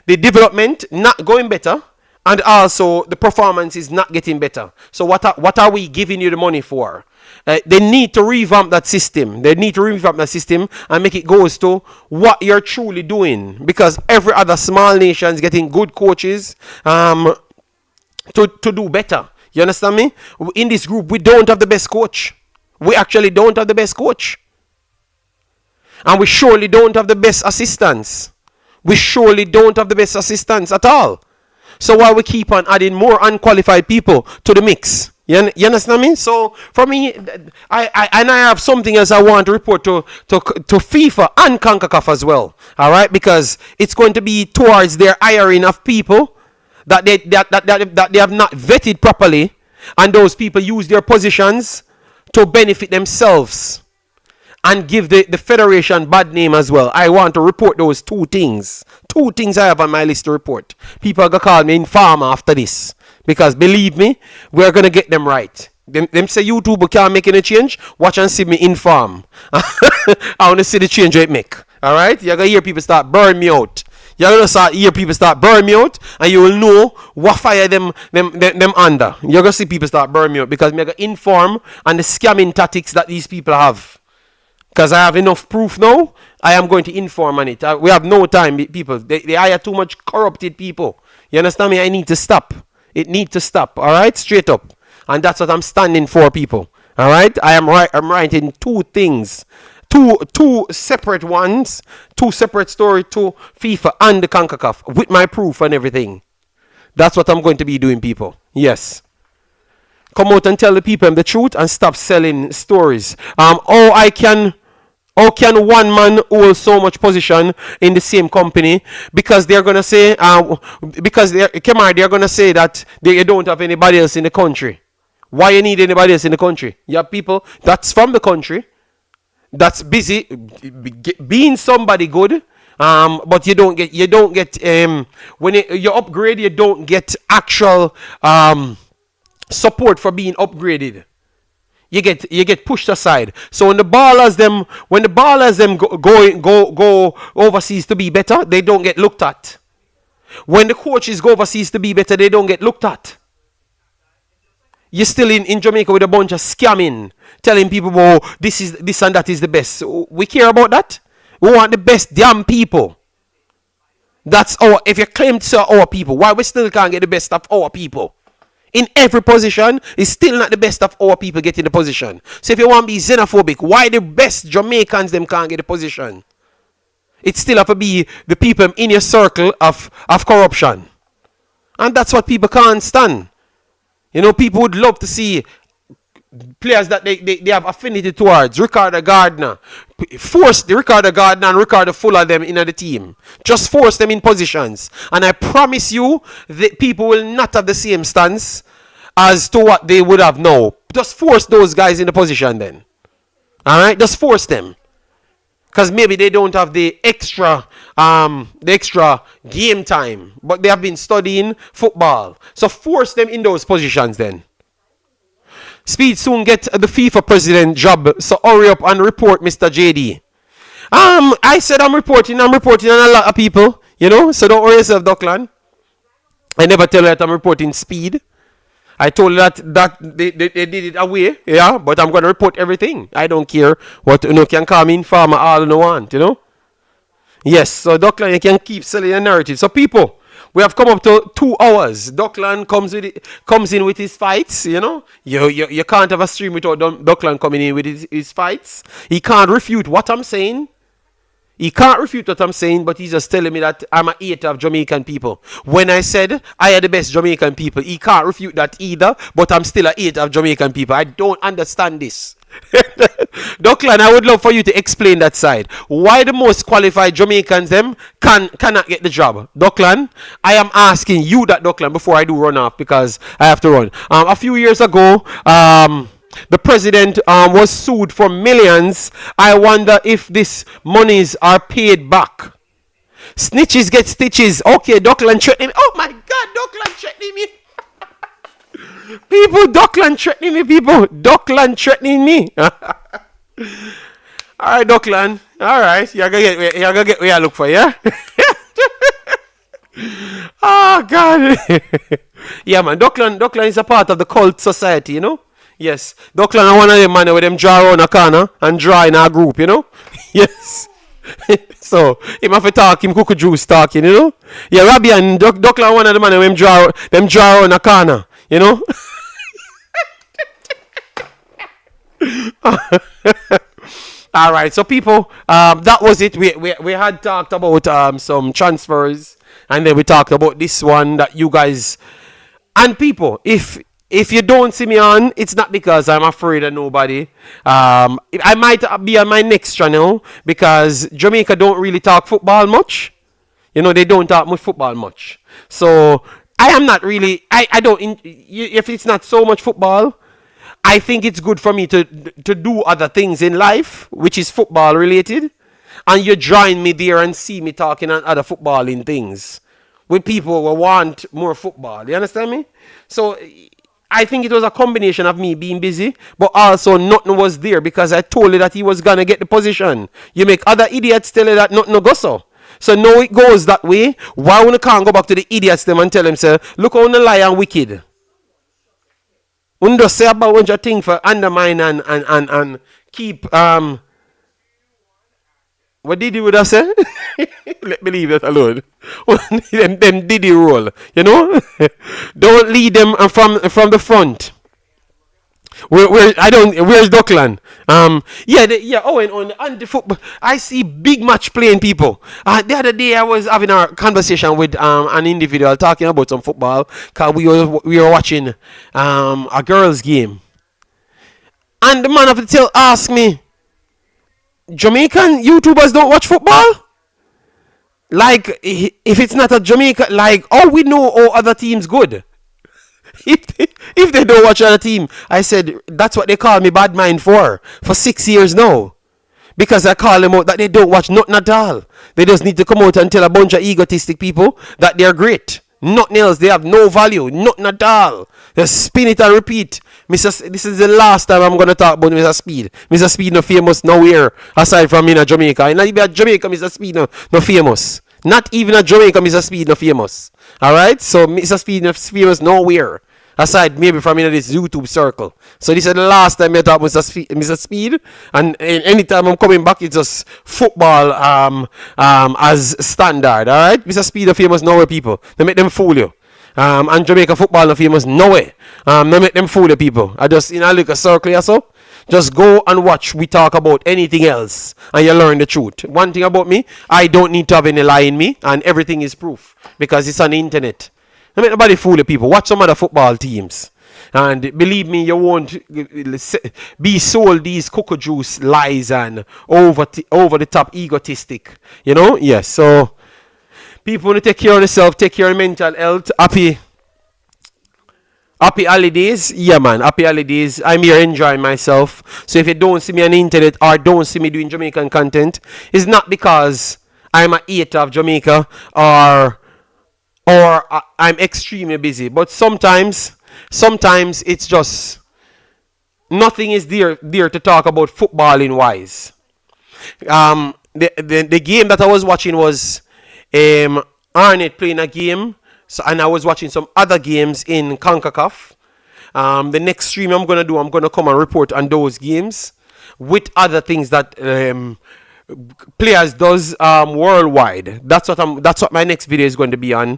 development not going better, and also the performance is not getting better. So what are we giving you the money for? They need to revamp that system. They need to revamp that system and make it goes to what you're truly doing. Because every other small nation is getting good coaches to do better. You understand me? In this group, we don't have the best coach. We actually don't have the best coach. And we surely don't have the best assistants. We surely don't have the best assistants at all. So why we keep on adding more unqualified people to the mix? You understand me? So for me, I have something else I want to report to FIFA and Concacaf as well. All right, because it's going to be towards their hiring of people that they have not vetted properly, and those people use their positions to benefit themselves and give the federation bad name as well. I want to report those two things. Two things I have on my list to report. People are going to call me informer after this. Because believe me, we're going to get them right. Them say YouTube can't make any change. Watch and see me inform. I want to see the change it make. Alright? You're going to hear people start burning me out. You're going to hear people start burning me out. And you will know what fire them under. You're going to see people start burning me out. Because I'm going to inform on the scamming tactics that these people have. Because I have enough proof now, I am going to inform on it. We have no time, people. They hire too much corrupted people. You understand me? I need to stop. It needs to stop. All right? Straight up. And that's what I'm standing for, people. All right? I'm writing two things. Two separate ones. Two separate stories to FIFA and the Concacaf. With my proof and everything. That's what I'm going to be doing, people. Yes. Come out and tell the people the truth and stop selling stories. How can one man hold so much position in the same company? Because they're gonna say, they're gonna say that they don't have anybody else in the country. Why you need anybody else in the country? You have people that's from the country, that's busy being somebody good. But you don't get when you upgrade, you don't get actual support for being upgraded. You get pushed aside. So when the ballers them go overseas to be better, they don't get looked at. When the coaches go overseas to be better, they don't get looked at. You're still in Jamaica with a bunch of scamming, telling people, oh, this and that is the best. So we care about that. We want the best damn people. That's if you claim to our people, why we still can't get the best of our people? In every position, it's still not the best of our people getting the position. So if you want to be xenophobic, why the best Jamaicans them can't get the position? It still have to be the people in your circle of corruption. And that's what people can't stand. People would love to see players that they have affinity towards. Ricardo Gardner. Force the Ricardo Gardner and Ricardo Fuller them in the team. Just force them in positions. And I promise you, that people will not have the same stance as to what they would have now. Just force those guys in the position then. Alright? Just force them. Because maybe they don't have the extra game time. But they have been studying football. So force them in those positions then. Speid soon get the FIFA president job, so hurry up and report, Mr. JD. I said I'm reporting on a lot of people, so don't worry yourself, Dockland. I never tell you that I'm reporting Speid. I told you that they did it away, yeah, but I'm going to report everything. I don't care what, can call me informer all you want, Yes, so Dockland, you can keep selling a narrative. So people, we have come up to 2 hours. Dockland comes in with his fights, You can't have a stream without Dockland coming in with his fights. He can't refute what I'm saying. But he's just telling me that I'm a hater of Jamaican people. When I said I are the best Jamaican people, he can't refute that either, but I'm still a hater of Jamaican people. I don't understand this. Dockland, I would love for you to explain that side. Why the most qualified Jamaicans them cannot get the job? Dockland, I am asking you that, Dockland, before I do run off because I have to run. A few years ago, the president was sued for millions. I wonder if these monies are paid back. Snitches get stitches. Okay, Dockland threatening me. Oh my God, Dockland threatening me. People, Dockland threatening me, people. Dockland threatening me. Alright, Dockland. Alright. You're gonna get where I look for, yeah? Oh, God. Yeah, man. Dockland is a part of the cult society, Yes. Dockland are one of them man where them draw around a corner and draw in a group, Yes. So, him have to talk, him Cuckoo Juice talking, Yeah, Robbie and Dockland one of the man where them draw around a corner. All right, so people, that was it. We had talked about some transfers, and then we talked about this one that you guys and people. If you don't see me on, it's not because I'm afraid of nobody. I might be on my next channel because Jamaica don't really talk football much. They don't talk much football much. So I am not really. I don't. If it's not so much football, I think it's good for me to do other things in life, which is football related. And you join me there and see me talking on other footballing things with people who want more football. You understand me? So I think it was a combination of me being busy, but also nothing was there because I told you that he was gonna get the position. You make other idiots tell you that nothing no go so. So now it goes that way. Why we can't go back to the idiots them and tell them, say, look how the lie and wicked. We just say about one thing for undermine and keep what did he would have said? Let me leave that alone. them did the roll, Don't lead them from the front. Where's Dockland? On the football, I see big match playing people. The other day I was having a conversation with an individual talking about some football because we were watching a girls game, and the man of the tail asked me, Jamaican YouTubers don't watch football? Like, if it's not a Jamaica, like, we know all other teams good. If they don't watch other team, I said that's what they call me bad mind for 6 years now. Because I call them out that they don't watch nothing at all. They just need to come out and tell a bunch of egotistic people that they're great. Nothing else. They have no value. Nothing at all. Just spin it and repeat. This is the last time I'm going to talk about Mr. Speid. Mr. Speid no famous nowhere aside from in Jamaica. And not even at Jamaica, Mr. Speid no famous. Not even at Jamaica, Mr. Speid no famous. Alright? So Mr. Speid no famous nowhere. Aside maybe from this YouTube circle. So this is the last time I talk with Mr. Speid. And anytime I'm coming back, it's just football as standard. Alright? Mr. Speid the famous nowhere people. They make them fool you. And Jamaica football the famous nowhere. They make them fool you people. I just look a circle here so. Just go and watch we talk about anything else and you learn the truth. One thing about me, I don't need to have any lie in me and everything is proof. Because it's on the internet. Don't make nobody fool the people. Watch some other football teams. And believe me, you won't be sold these cocoa juice lies and over the top egotistic. You know? Yes. So, people want to take care of themselves, take care of mental health. Happy holidays. Yeah, man. Happy holidays. I'm here enjoying myself. So, if you don't see me on the internet or don't see me doing Jamaican content, it's not because I'm a hater of Jamaica or I'm extremely busy. But sometimes it's just nothing is there to talk about footballing wise. The game that I was watching was Arnett playing a game, and I was watching some other games in Concacaf. The next stream I'm gonna come and report on those games with other things that players does worldwide. That's what my next video is going to be on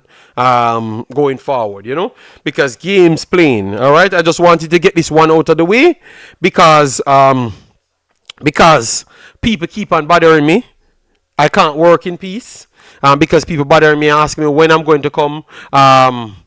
going forward, you know, because games playing. All right, I just wanted to get this one out of the way because people keep on bothering me. I can't work in peace because people bothering me, asking me when I'm going to come. Yeah,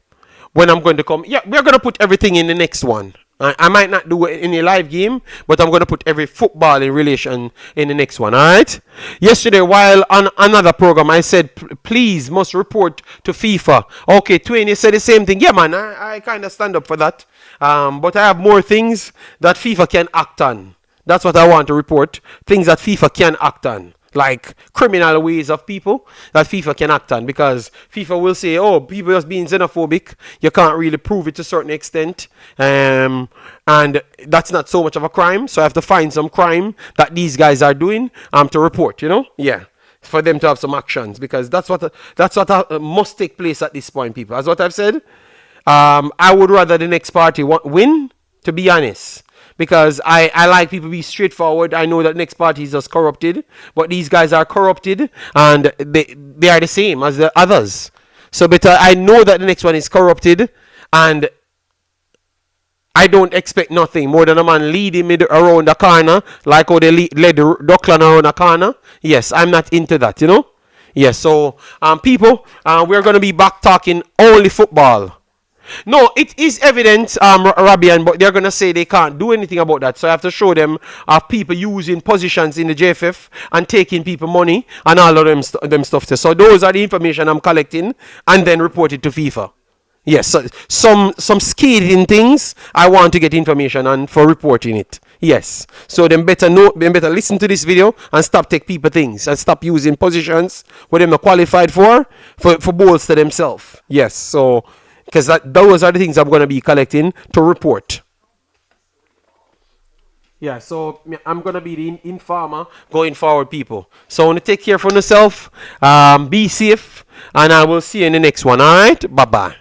we're gonna put everything in the next one. I might not do it in a live game, but I'm going to put every football in relation in the next one, alright? Yesterday, while on another program, I said, please must report to FIFA. Okay, Twain, you said the same thing. Yeah, man, I kind of stand up for that. But I have more things that FIFA can act on. That's what I want to report. Things that FIFA can act on. Like criminal ways of people that FIFA can act on, because FIFA will say, oh, people just being xenophobic, you can't really prove it to a certain extent, and that's not so much of a crime, so I have to find some crime that these guys are doing to report, you know. Yeah, for them to have some actions, because that's what must take place at this point, people. As what I've said, I would rather the next party win, to be honest. Because I like people to be straightforward. I know that next party is just corrupted. But these guys are corrupted. And they are the same as the others. So better, I know that the next one is corrupted. And I don't expect nothing more than a man leading me around the corner. Like how they led the Duckland around the corner. Yes, I'm not into that, you know. Yes, so people, we're going to be back talking only football. No, it is evident, Rabian, but they're going to say they can't do anything about that. So I have to show them people using positions in the JFF and taking people money and all of them stuff. So those are the information I'm collecting and then report it to FIFA. Yes, so some scathing things I want to get information on for reporting it. Yes, so them better listen to this video and stop take people things and stop using positions where they're not qualified for bolster themselves. Yes, so because those are the things I'm going to be collecting to report. Yeah, so I'm going to be the informer going forward, people. So I want to take care of yourself, be safe, and I will see you in the next one, alright? Bye-bye.